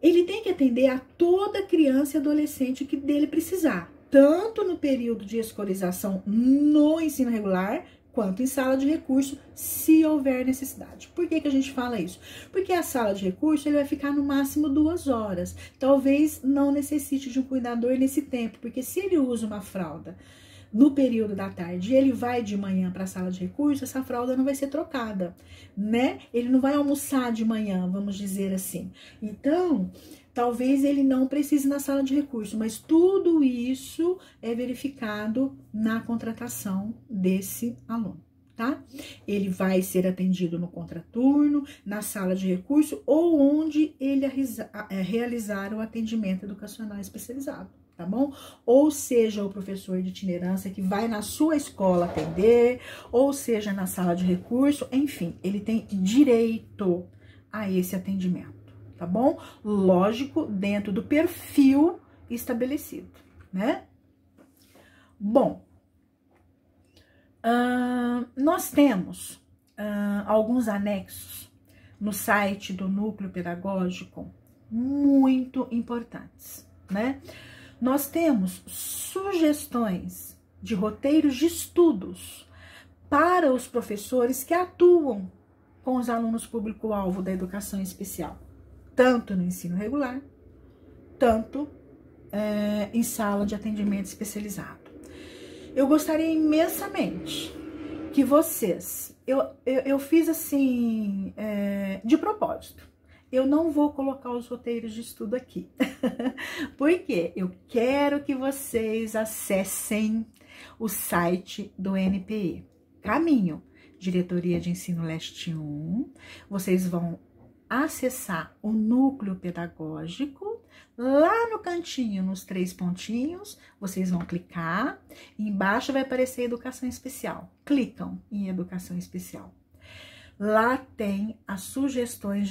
Ele tem que atender a toda criança e adolescente que dele precisar, tanto no período de escolarização no ensino regular, quanto em sala de recurso, se houver necessidade. Por que a gente fala isso? Porque a sala de recurso ele vai ficar no máximo 2 horas. Talvez não necessite de um cuidador nesse tempo, porque se ele usa uma fralda no período da tarde e ele vai de manhã para a sala de recurso, essa fralda não vai ser trocada, né? Ele não vai almoçar de manhã, vamos dizer assim. Então, talvez ele não precise na sala de recurso, mas tudo isso é verificado na contratação desse aluno, tá? Ele vai ser atendido no contraturno, na sala de recurso ou onde ele realizar o atendimento educacional especializado, tá bom? Ou seja, o professor de itinerância que vai na sua escola atender, ou seja, na sala de recurso, enfim, ele tem direito a esse atendimento. Tá bom? Lógico, dentro do perfil estabelecido, né? Bom, nós temos alguns anexos no site do Núcleo Pedagógico muito importantes, né? Nós temos sugestões de roteiros de estudos para os professores que atuam com os alunos público-alvo da educação especial, tanto no ensino regular, tanto em sala de atendimento especializado. Eu gostaria imensamente que vocês, eu fiz assim, de propósito, eu não vou colocar os roteiros de estudo aqui, porque eu quero que vocês acessem o site do NPE. Caminho, Diretoria de Ensino Leste 1, vocês vão acessar o núcleo pedagógico, Lá no cantinho, nos 3 pontinhos, vocês vão clicar. E embaixo vai aparecer Educação Especial. Clicam em Educação Especial. Lá tem as sugestões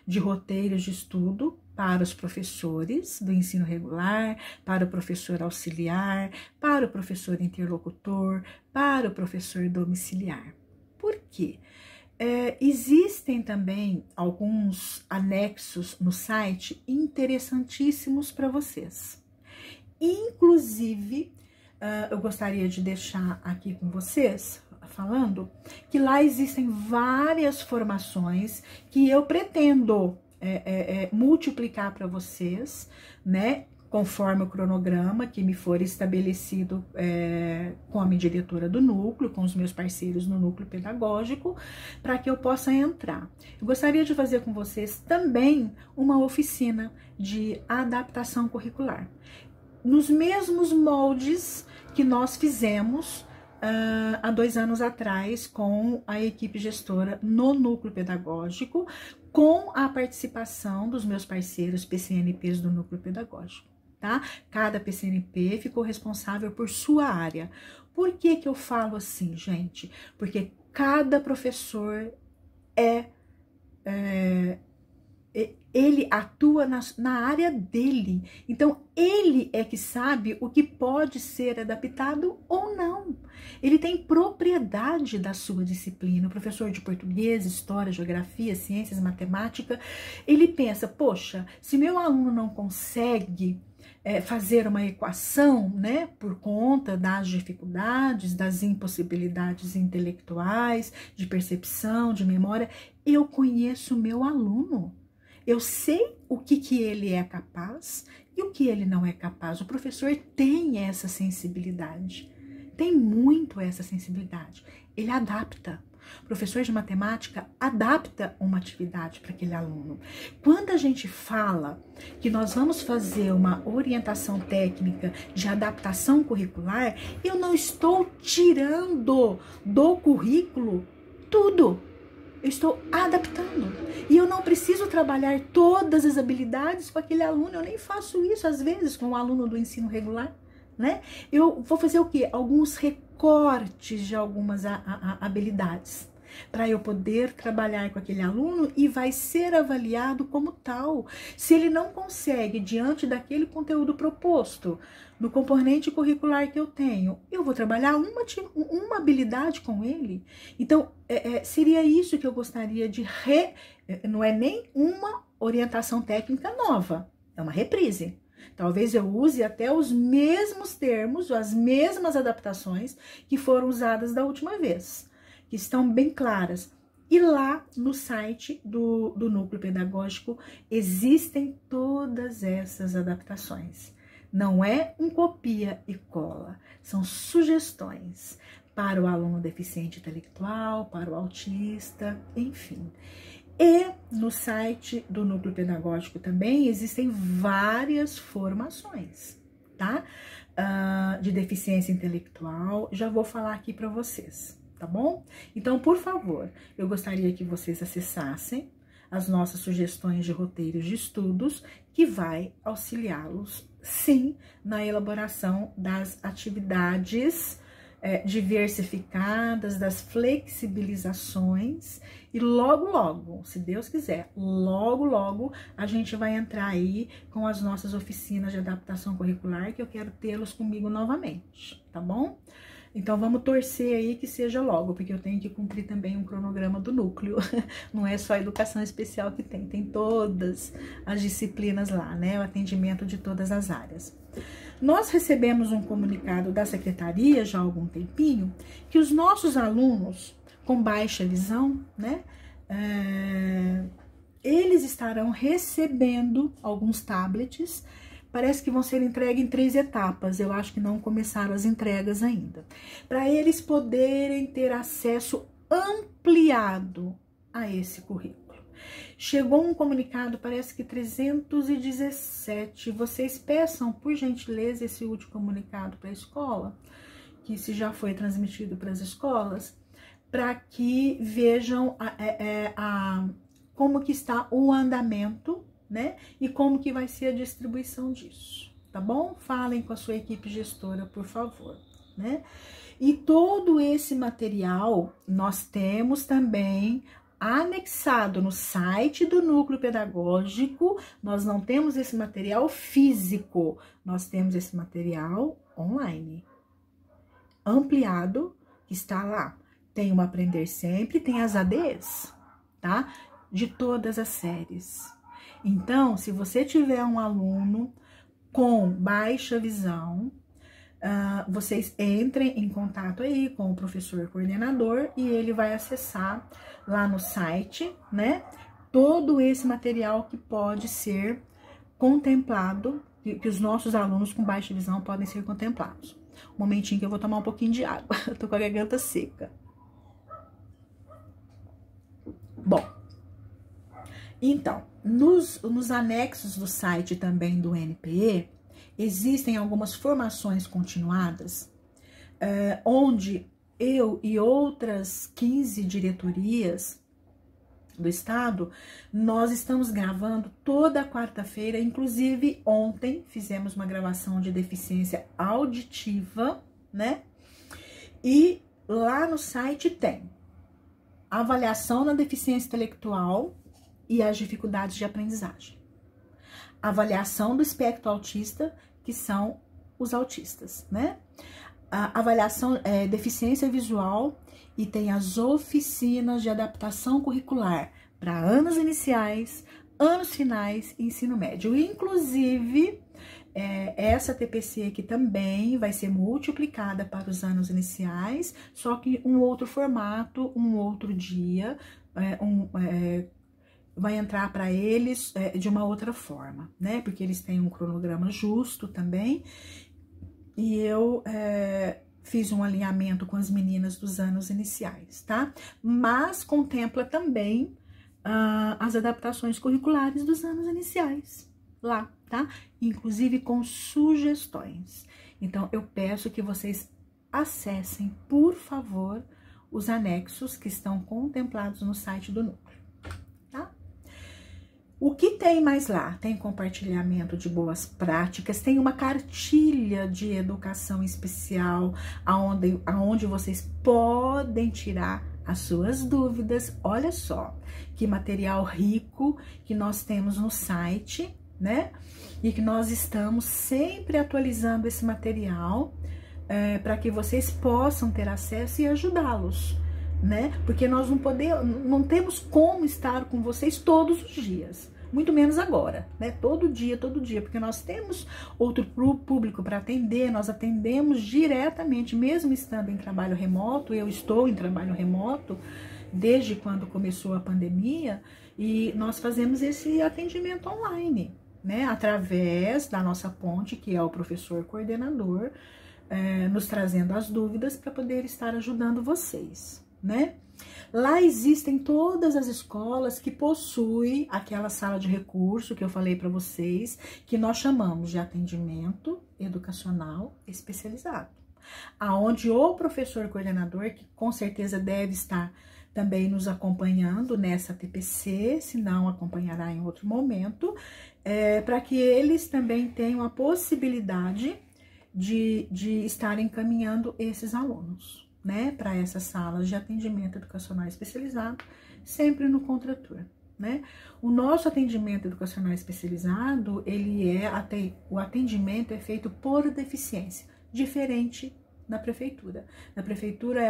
de roteiros de estudo para os professores do ensino regular, para o professor auxiliar, para o professor interlocutor, para o professor domiciliar. Por quê? Existem também alguns anexos no site interessantíssimos para vocês. Inclusive, eu gostaria de deixar aqui com vocês, falando, que lá existem várias formações que eu pretendo multiplicar para vocês, né? Conforme o cronograma que me for estabelecido com a minha diretora do núcleo, com os meus parceiros no núcleo pedagógico, para que eu possa entrar. Eu gostaria de fazer com vocês também uma oficina de adaptação curricular, nos mesmos moldes que nós fizemos há 2 anos atrás com a equipe gestora no núcleo pedagógico, com a participação dos meus parceiros PCNPs do núcleo pedagógico. Tá? Cada PCNP ficou responsável por sua área. Por que que eu falo assim, gente? Porque cada professor ele atua na área dele. Então, ele é que sabe o que pode ser adaptado ou não. Ele tem propriedade da sua disciplina. O professor de português, história, geografia, ciências, matemática, ele pensa, poxa, se meu aluno não consegue fazer uma equação, né, por conta das dificuldades, das impossibilidades intelectuais, de percepção, de memória, eu conheço o meu aluno. Eu sei o que ele é capaz e o que ele não é capaz. O professor tem essa sensibilidade, tem muito essa sensibilidade. Ele adapta. O professor de matemática adapta uma atividade para aquele aluno. Quando a gente fala que nós vamos fazer uma orientação técnica de adaptação curricular, eu não estou tirando do currículo tudo. Eu estou adaptando. E eu não preciso trabalhar todas as habilidades com aquele aluno. Eu nem faço isso, às vezes, com um aluno do ensino regular, né? Eu vou fazer o quê? Alguns recortes de algumas habilidades, para eu poder trabalhar com aquele aluno, e vai ser avaliado como tal. Se ele não consegue, diante daquele conteúdo proposto, no componente curricular que eu tenho, eu vou trabalhar uma habilidade com ele. Então, seria isso que eu gostaria de não é nem uma orientação técnica nova, é uma reprise. Talvez eu use até os mesmos termos, as mesmas adaptações que foram usadas da última vez, que estão bem claras. E lá no site do Núcleo Pedagógico existem todas essas adaptações. Não é um copia e cola, são sugestões para o aluno deficiente intelectual, para o autista, enfim. E no site do Núcleo Pedagógico também existem várias formações, tá? De deficiência intelectual, já vou falar aqui para vocês, tá bom? Então, por favor, eu gostaria que vocês acessassem as nossas sugestões de roteiros de estudos, que vai auxiliá-los, sim, na elaboração das atividades diversificadas, das flexibilizações, e logo, se Deus quiser, logo a gente vai entrar aí com as nossas oficinas de adaptação curricular, que eu quero tê-los comigo novamente, tá bom? Então, vamos torcer aí que seja logo, porque eu tenho que cumprir também um cronograma do núcleo. Não é só a educação especial que tem todas as disciplinas lá, né? O atendimento de todas as áreas. Nós recebemos um comunicado da secretaria já há algum tempinho, que os nossos alunos com baixa visão, né? Eles estarão recebendo alguns tablets. Parece que vão ser entregues em 3 etapas, eu acho que não começaram as entregas ainda. Para eles poderem ter acesso ampliado a esse currículo. Chegou um comunicado, parece que 317, vocês peçam, por gentileza, esse último comunicado para a escola, que se já foi transmitido para as escolas, para que vejam como que está o andamento, né? E como que vai ser a distribuição disso, tá bom? Falem com a sua equipe gestora, por favor, né? E todo esse material nós temos também anexado no site do Núcleo Pedagógico. Nós não temos esse material físico, nós temos esse material online, ampliado, que está lá. Tem o Aprender Sempre, tem as ADs, tá? De todas as séries. Então, se você tiver um aluno com baixa visão, vocês entrem em contato aí com o professor coordenador e ele vai acessar lá no site, né, todo esse material que pode ser contemplado, que os nossos alunos com baixa visão podem ser contemplados. Um momentinho que eu vou tomar um pouquinho de água, eu tô com a garganta seca. Bom, então, nos anexos do site também do NPE, existem algumas formações continuadas, onde eu e outras 15 diretorias do estado, nós estamos gravando toda quarta-feira, inclusive ontem fizemos uma gravação de deficiência auditiva, né? E lá no site tem avaliação na deficiência intelectual e as dificuldades de aprendizagem. Avaliação do espectro autista, que são os autistas, né? A avaliação deficiência visual e tem as oficinas de adaptação curricular para anos iniciais, anos finais e ensino médio. Inclusive, essa TPC aqui também vai ser multiplicada para os anos iniciais, só que um outro formato, um outro dia, vai entrar para eles de uma outra forma, né? Porque eles têm um cronograma justo também. E eu fiz um alinhamento com as meninas dos anos iniciais, tá? Mas contempla também as adaptações curriculares dos anos iniciais lá, tá? Inclusive com sugestões. Então, eu peço que vocês acessem, por favor, os anexos que estão contemplados no site do núcleo. O que tem mais lá? Tem compartilhamento de boas práticas, tem uma cartilha de educação especial, aonde vocês podem tirar as suas dúvidas. Olha só, que material rico que nós temos no site, né? E que nós estamos sempre atualizando esse material para que vocês possam ter acesso e ajudá-los, né? Porque nós não temos como estar com vocês todos os dias, muito menos agora, né? Todo dia, porque nós temos outro público para atender, nós atendemos diretamente, mesmo estando em trabalho remoto. Eu estou em trabalho remoto desde quando começou a pandemia e nós fazemos esse atendimento online, né? Através da nossa ponte, que é o professor coordenador, nos trazendo as dúvidas para poder estar ajudando vocês, né? Lá existem todas as escolas que possuem aquela sala de recurso que eu falei para vocês, que nós chamamos de atendimento educacional especializado, aonde o professor coordenador, que com certeza deve estar também nos acompanhando nessa TPC, se não acompanhará em outro momento, para que eles também tenham a possibilidade de estar encaminhando esses alunos, né, para essas salas de atendimento educacional especializado, sempre no contraturno, né? O nosso atendimento educacional especializado, o atendimento é feito por deficiência, diferente da prefeitura. Na prefeitura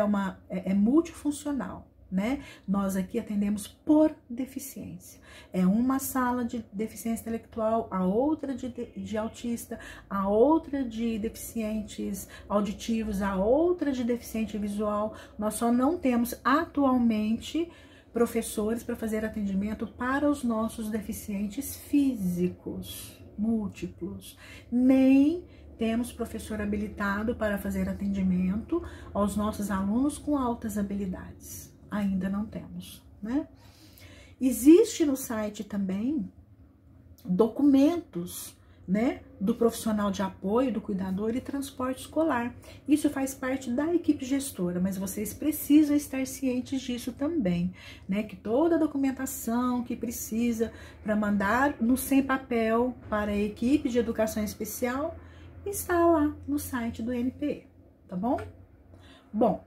é multifuncional, né? Nós aqui atendemos por deficiência. É uma sala de deficiência intelectual, a outra de autista, a outra de deficientes auditivos, a outra de deficiente visual. Nós só não temos atualmente professores para fazer atendimento para os nossos deficientes físicos múltiplos, nem temos professor habilitado para fazer atendimento aos nossos alunos com altas habilidades. Ainda não temos, né? Existe no site também documentos né, do profissional de apoio, do cuidador e transporte escolar. Isso faz parte da equipe gestora, mas vocês precisam estar cientes disso também, né, que toda a documentação que precisa para mandar no sem papel para a equipe de educação especial está lá no site do NPE, tá bom? Bom,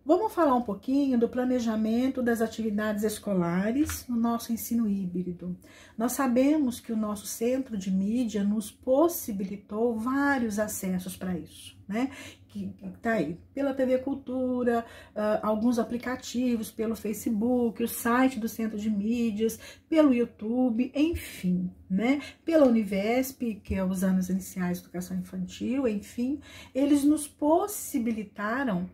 vamos falar um pouquinho do planejamento das atividades escolares no nosso ensino híbrido. Nós sabemos que o nosso centro de mídia nos possibilitou vários acessos para isso, né? Que tá aí, pela TV Cultura, alguns aplicativos, pelo Facebook, o site do Centro de Mídias, pelo YouTube, enfim, né? Pela Univesp, que é os anos iniciais de educação infantil, enfim, eles nos possibilitaram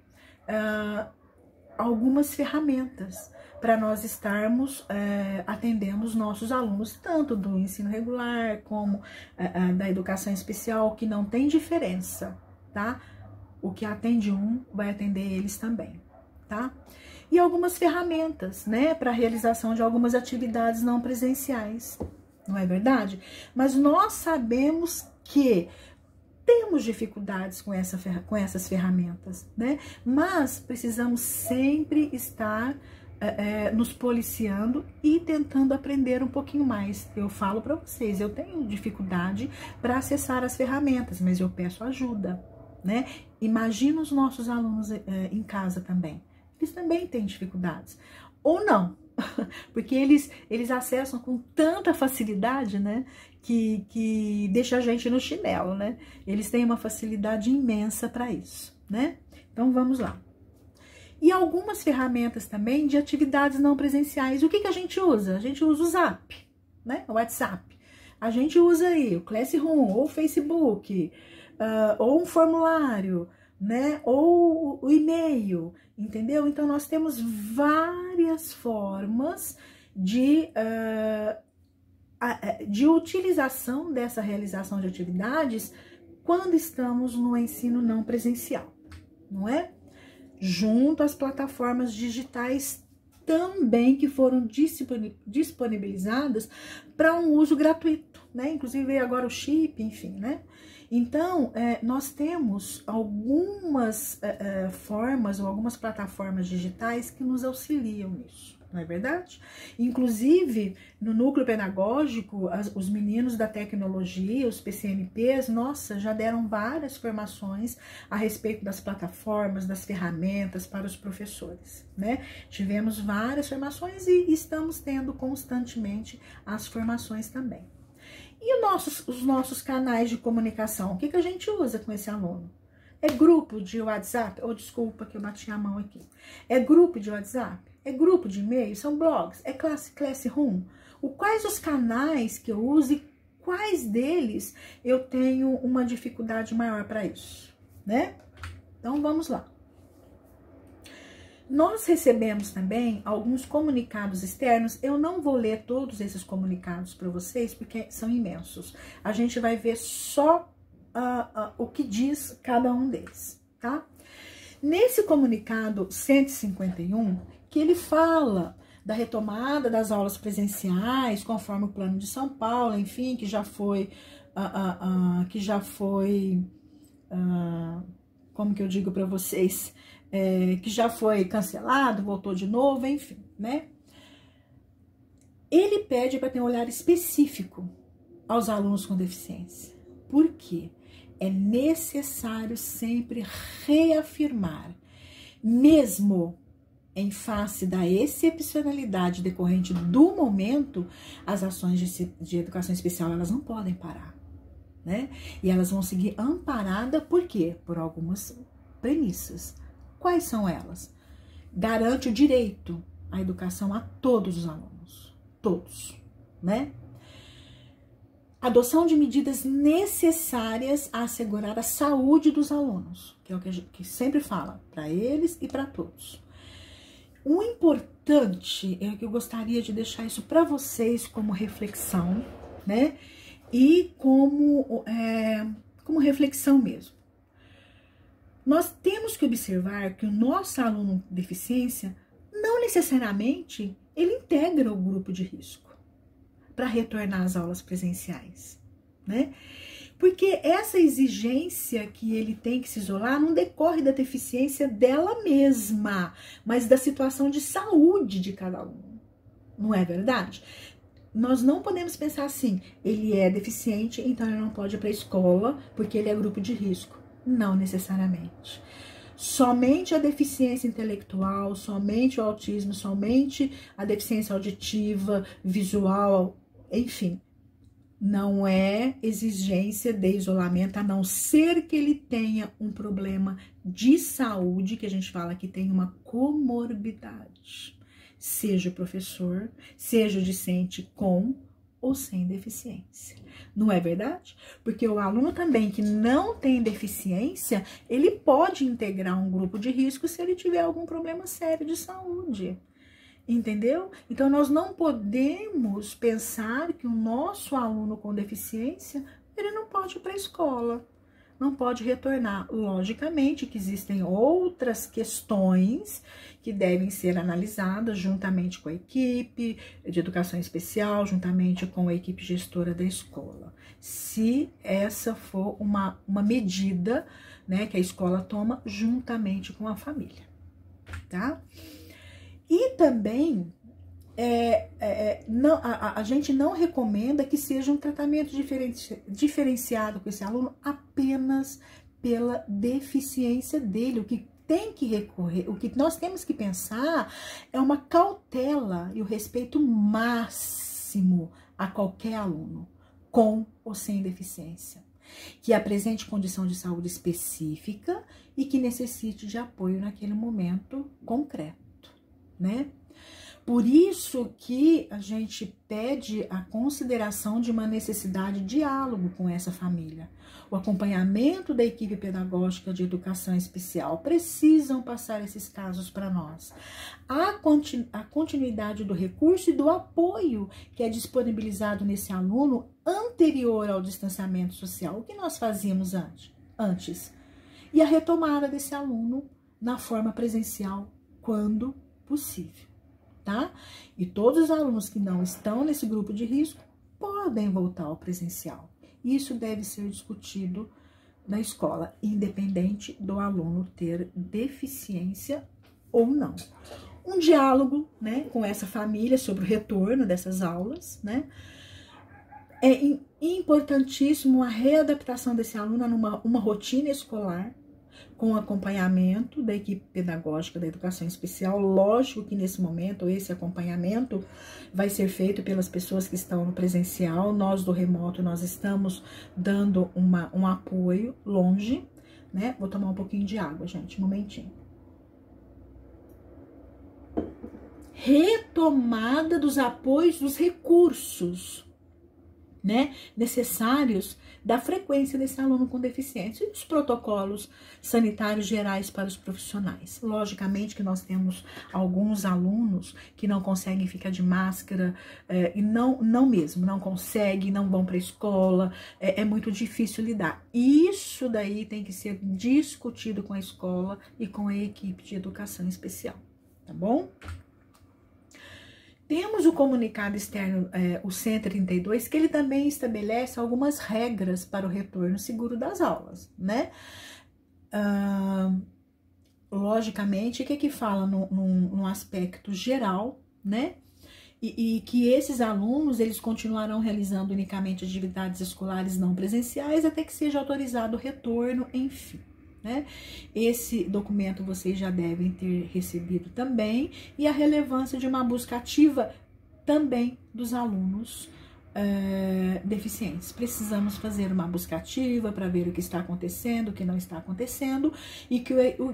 algumas ferramentas para nós estarmos atendendo os nossos alunos, tanto do ensino regular como da educação especial, que não tem diferença, tá? O que atende um vai atender eles também, tá? E algumas ferramentas, né, para a realização de algumas atividades não presenciais, não é verdade? Mas nós sabemos que temos dificuldades com essas ferramentas, né? Mas precisamos sempre estar nos policiando e tentando aprender um pouquinho mais. Eu falo para vocês, eu tenho dificuldade para acessar as ferramentas, mas eu peço ajuda, né? Imagina os nossos alunos em casa também. Eles também têm dificuldades. Ou não, porque eles acessam com tanta facilidade, né, que deixa a gente no chinelo, né? Eles têm uma facilidade imensa para isso, né? Então, vamos lá. E algumas ferramentas também de atividades não presenciais. O que a gente usa? A gente usa o Zap, né? O WhatsApp. A gente usa aí o Classroom, ou o Facebook, ou um formulário, né? Ou o e-mail, entendeu? Então, nós temos várias formas de utilização dessa realização de atividades quando estamos no ensino não presencial, não é? Junto às plataformas digitais também que foram disponibilizadas para um uso gratuito, né? Inclusive agora o chip, enfim, né? Então, nós temos algumas formas ou algumas plataformas digitais que nos auxiliam nisso, não é verdade? Inclusive, no núcleo pedagógico, os meninos da tecnologia, os PCNPs, nossa, já deram várias formações a respeito das plataformas, das ferramentas para os professores, né? Tivemos várias formações e estamos tendo constantemente as formações também. E os nossos canais de comunicação, o que a gente usa com esse aluno? É grupo de WhatsApp? Ou desculpa que eu bati a mão aqui. É grupo de WhatsApp? É grupo de e-mail? São blogs? É Classroom? Quais os canais que eu uso e quais deles eu tenho uma dificuldade maior para isso, né? Então, vamos lá. Nós recebemos também alguns comunicados externos. Eu não vou ler todos esses comunicados para vocês, porque são imensos. A gente vai ver só o que diz cada um deles, tá? Nesse comunicado 151, que ele fala da retomada das aulas presenciais, conforme o Plano de São Paulo, enfim, que já foi, como que eu digo para vocês, que já foi cancelado, voltou de novo, enfim, né? Ele pede para ter um olhar específico aos alunos com deficiência. Por quê? É necessário sempre reafirmar, mesmo em face da excepcionalidade decorrente do momento, as ações de educação especial, elas não podem parar, né? E elas vão seguir amparadas, por quê? Por algumas premissas. Quais são elas? Garante o direito à educação a todos os alunos, todos, né? Adoção de medidas necessárias a assegurar a saúde dos alunos, que é o que a gente sempre fala, para eles e para todos. O importante é que eu gostaria de deixar isso para vocês como reflexão, né? E como reflexão mesmo. Nós temos que observar que o nosso aluno com deficiência não necessariamente ele integra o grupo de risco para retornar às aulas presenciais, né? Porque essa exigência que ele tem que se isolar não decorre da deficiência dela mesma, mas da situação de saúde de cada aluno. Não é verdade? Nós não podemos pensar assim, ele é deficiente, então ele não pode ir para a escola porque ele é grupo de risco. Não necessariamente. Somente a deficiência intelectual, somente o autismo, somente a deficiência auditiva, visual, enfim, não é exigência de isolamento, a não ser que ele tenha um problema de saúde, que a gente fala que tem uma comorbidade. Seja o professor, seja o discente com ou sem deficiência. Não é verdade? Porque o aluno também que não tem deficiência, ele pode integrar um grupo de risco se ele tiver algum problema sério de saúde. Entendeu? Então, nós não podemos pensar que o nosso aluno com deficiência, ele não pode ir para a escola, não pode retornar. Logicamente que existem outras questões que devem ser analisadas juntamente com a equipe de educação especial, juntamente com a equipe gestora da escola. Se essa for uma medida, né, que a escola toma juntamente com a família, tá? E também, a gente não recomenda que seja um tratamento diferenciado com esse aluno apenas pela deficiência dele. O que tem que recorrer, o que nós temos que pensar é uma cautela e o respeito máximo a qualquer aluno, com ou sem deficiência, que apresente condição de saúde específica e que necessite de apoio naquele momento concreto, né? Por isso que a gente pede a consideração de uma necessidade de diálogo com essa família. O acompanhamento da equipe pedagógica de educação especial precisam passar esses casos para nós. A continuidade do recurso e do apoio que é disponibilizado nesse aluno anterior ao distanciamento social. O que nós fazíamos antes? E a retomada desse aluno na forma presencial quando possível, tá? E todos os alunos que não estão nesse grupo de risco podem voltar ao presencial. Isso deve ser discutido na escola, independente do aluno ter deficiência ou não. Um diálogo, né, com essa família sobre o retorno dessas aulas, né? É importantíssimo a readaptação desse aluno a uma rotina escolar, com acompanhamento da equipe pedagógica da educação especial. Lógico que nesse momento esse acompanhamento vai ser feito pelas pessoas que estão no presencial. Nós do remoto, nós estamos dando um apoio longe, né? Vou tomar um pouquinho de água, gente, um momentinho. Retomada dos apoios, dos recursos, né, necessários da frequência desse aluno com deficiência e os protocolos sanitários gerais para os profissionais. Logicamente que nós temos alguns alunos que não conseguem ficar de máscara e não conseguem, não vão para a escola, é muito difícil lidar. Isso daí tem que ser discutido com a escola e com a equipe de educação especial, tá bom? Temos o comunicado externo, o 132, que ele também estabelece algumas regras para o retorno seguro das aulas, né? Logicamente, o que fala num aspecto geral, né? E que esses alunos, eles continuarão realizando unicamente atividades escolares não presenciais até que seja autorizado o retorno, enfim. Né? Esse documento vocês já devem ter recebido também, e a relevância de uma busca ativa também dos alunos deficientes. Precisamos fazer uma busca ativa para ver o que está acontecendo, o que não está acontecendo e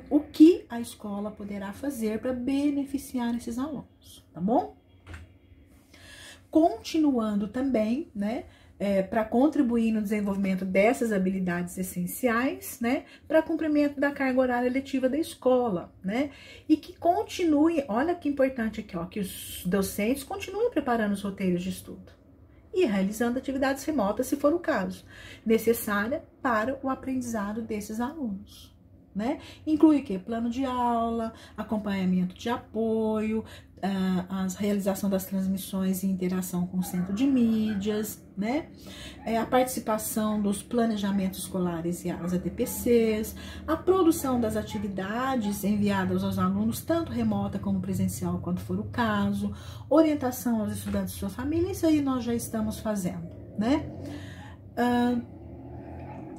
o que a escola poderá fazer para beneficiar esses alunos, tá bom? Continuando também, né? Para contribuir no desenvolvimento dessas habilidades essenciais, né, para cumprimento da carga horária letiva da escola, né, e que continue, olha que importante aqui, ó, que os docentes continuem preparando os roteiros de estudo e realizando atividades remotas, se for o caso, necessária para o aprendizado desses alunos, né, inclui o quê? Plano de aula, acompanhamento de apoio, a realização das transmissões e interação com o centro de mídias, né? A participação dos planejamentos escolares e as ATPCs, a produção das atividades enviadas aos alunos, tanto remota como presencial, quando for o caso, orientação aos estudantes e sua família, isso aí nós já estamos fazendo, né?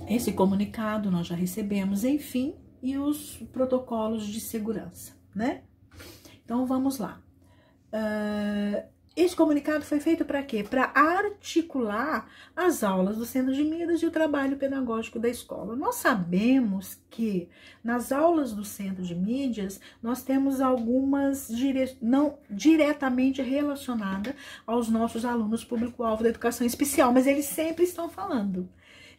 Esse comunicado nós já recebemos, enfim, e os protocolos de segurança, né? Então, vamos lá. Esse comunicado foi feito para quê? Para articular as aulas do Centro de Mídias e o trabalho pedagógico da escola. Nós sabemos que nas aulas do Centro de Mídias, nós temos algumas não diretamente relacionadas aos nossos alunos público-alvo da educação especial, mas eles sempre estão falando.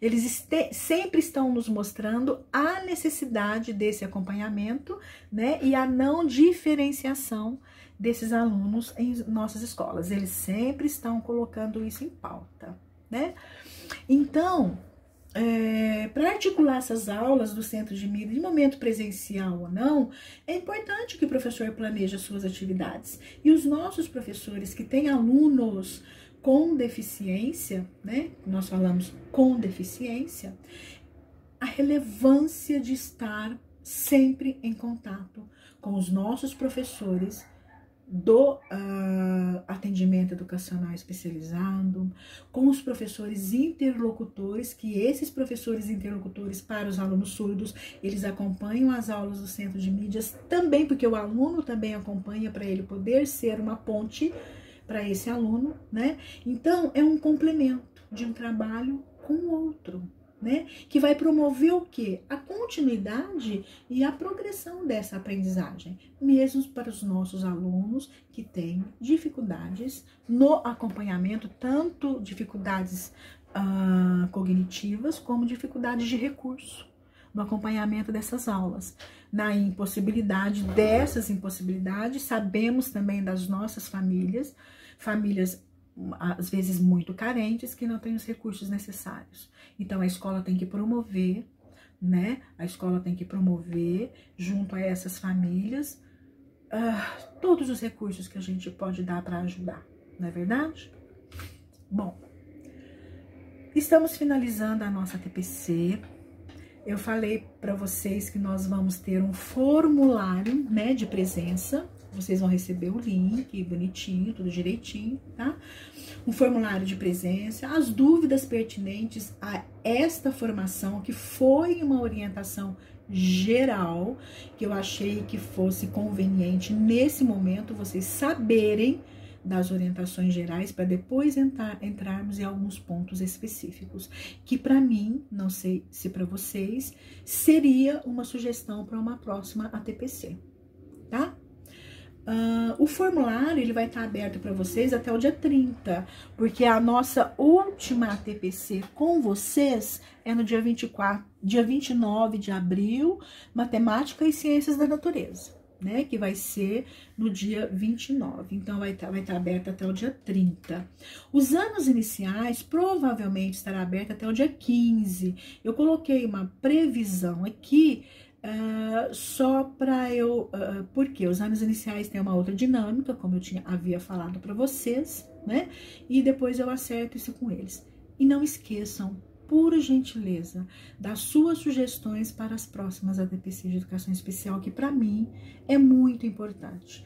Eles sempre estão nos mostrando a necessidade desse acompanhamento, né, e a não diferenciação desses alunos em nossas escolas. Eles sempre estão colocando isso em pauta, né? Então, para articular essas aulas do Centro de Mídias, em momento presencial ou não, é importante que o professor planeje as suas atividades. E os nossos professores que têm alunos com deficiência, né? Nós falamos com deficiência, a relevância de estar sempre em contato com os nossos professores do atendimento educacional especializado, com os professores interlocutores, que esses professores interlocutores para os alunos surdos, eles acompanham as aulas do Centro de Mídias também, porque o aluno também acompanha para ele poder ser uma ponte para esse aluno, né? Então, é um complemento de um trabalho com o outro, né? Que vai promover o quê? A continuidade e a progressão dessa aprendizagem, mesmo para os nossos alunos que têm dificuldades no acompanhamento, tanto dificuldades cognitivas como dificuldades de recurso no acompanhamento dessas aulas. Na impossibilidade dessas impossibilidades, sabemos também das nossas famílias às vezes muito carentes, que não têm os recursos necessários. Então, a escola tem que promover, né? A escola tem que promover, junto a essas famílias, todos os recursos que a gente pode dar para ajudar, não é verdade? Bom, estamos finalizando a nossa TPC. Eu falei para vocês que nós vamos ter um formulário, né, de presença. Vocês vão receber o link bonitinho, tudo direitinho, tá? Um formulário de presença, as dúvidas pertinentes a esta formação, que foi uma orientação geral, que eu achei que fosse conveniente nesse momento vocês saberem das orientações gerais, para depois entrarmos em alguns pontos específicos, que para mim, não sei se para vocês, seria uma sugestão para uma próxima ATPC, tá? O formulário ele vai estar aberto para vocês até o dia 30, porque a nossa última ATPC com vocês é no dia 29 de abril, Matemática e Ciências da Natureza, né? Que vai ser no dia 29, então vai estar aberto até o dia 30. Os anos iniciais provavelmente estará aberto até o dia 15. Eu coloquei uma previsão aqui, só para porque os anos iniciais têm uma outra dinâmica, como eu havia falado para vocês, né? E depois eu acerto isso com eles. E não esqueçam, por gentileza, das suas sugestões para as próximas ATPC de Educação Especial, que para mim é muito importante.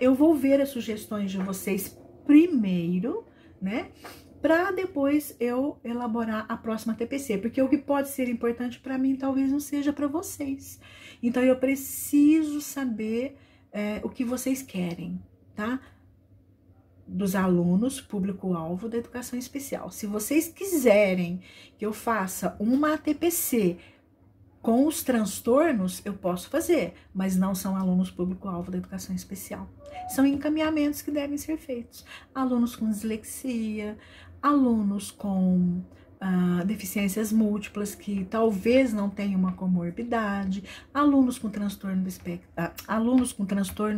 Eu vou ver as sugestões de vocês primeiro, né? Para depois eu elaborar a próxima TPC, porque o que pode ser importante para mim talvez não seja para vocês. Então, eu preciso saber o que vocês querem, tá? Dos alunos público-alvo da educação especial. Se vocês quiserem que eu faça uma ATPC com os transtornos, eu posso fazer, mas não são alunos público-alvo da educação especial. São encaminhamentos que devem ser feitos. Alunos com dislexia, alunos com deficiências múltiplas que talvez não tenham uma comorbidade, alunos com transtorno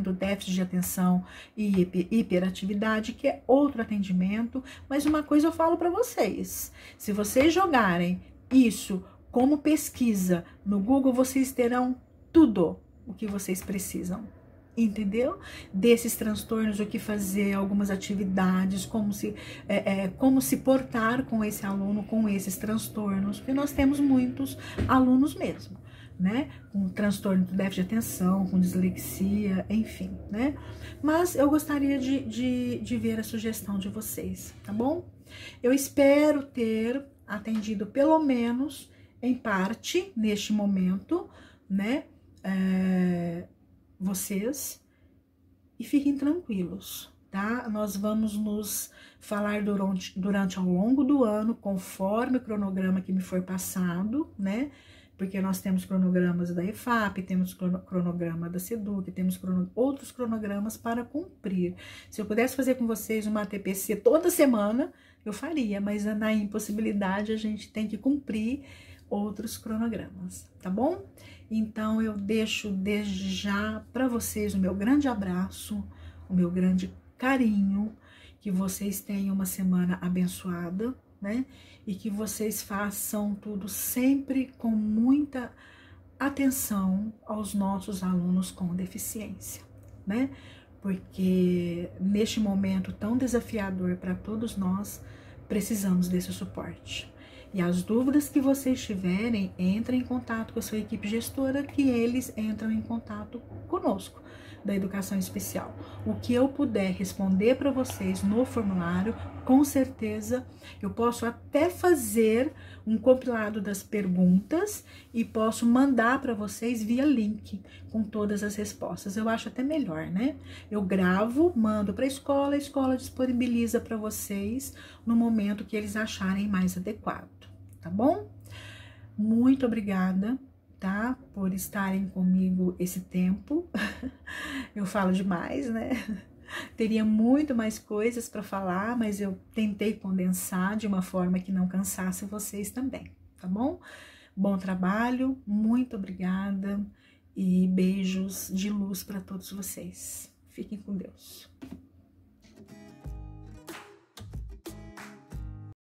do déficit de atenção e hiperatividade, que é outro atendimento. Mas uma coisa eu falo para vocês: se vocês jogarem isso como pesquisa no Google, vocês terão tudo o que vocês precisam, entendeu? Desses transtornos, o que fazer, algumas atividades, como se portar com esse aluno, com esses transtornos, porque nós temos muitos alunos mesmo, né? Com transtorno de déficit de atenção, com dislexia, enfim, né? Mas eu gostaria de ver a sugestão de vocês, tá bom? Eu espero ter atendido pelo menos em parte neste momento, né? Vocês, e fiquem tranquilos, tá? Nós vamos nos falar durante ao longo do ano, conforme o cronograma que me for passado, né? Porque nós temos cronogramas da EFAP, temos cronograma da SEDUC, temos outros cronogramas para cumprir. Se eu pudesse fazer com vocês uma TPC toda semana, eu faria, mas na impossibilidade a gente tem que cumprir outros cronogramas, tá bom? Então eu deixo desde já para vocês o meu grande abraço, o meu grande carinho, que vocês tenham uma semana abençoada, né? E que vocês façam tudo sempre com muita atenção aos nossos alunos com deficiência, né? Porque neste momento tão desafiador para todos nós, precisamos desse suporte. E as dúvidas que vocês tiverem, entrem em contato com a sua equipe gestora, que eles entram em contato conosco, da educação especial. O que eu puder responder para vocês no formulário, com certeza eu posso até fazer um compilado das perguntas e posso mandar para vocês via link com todas as respostas. Eu acho até melhor, né? Eu gravo, mando para a escola disponibiliza para vocês no momento que eles acharem mais adequado, tá bom? Muito obrigada, tá? Por estarem comigo esse tempo. Eu falo demais, né? Teria muito mais coisas para falar, mas eu tentei condensar de uma forma que não cansasse vocês também, tá bom? Bom trabalho, muito obrigada e beijos de luz para todos vocês. Fiquem com Deus.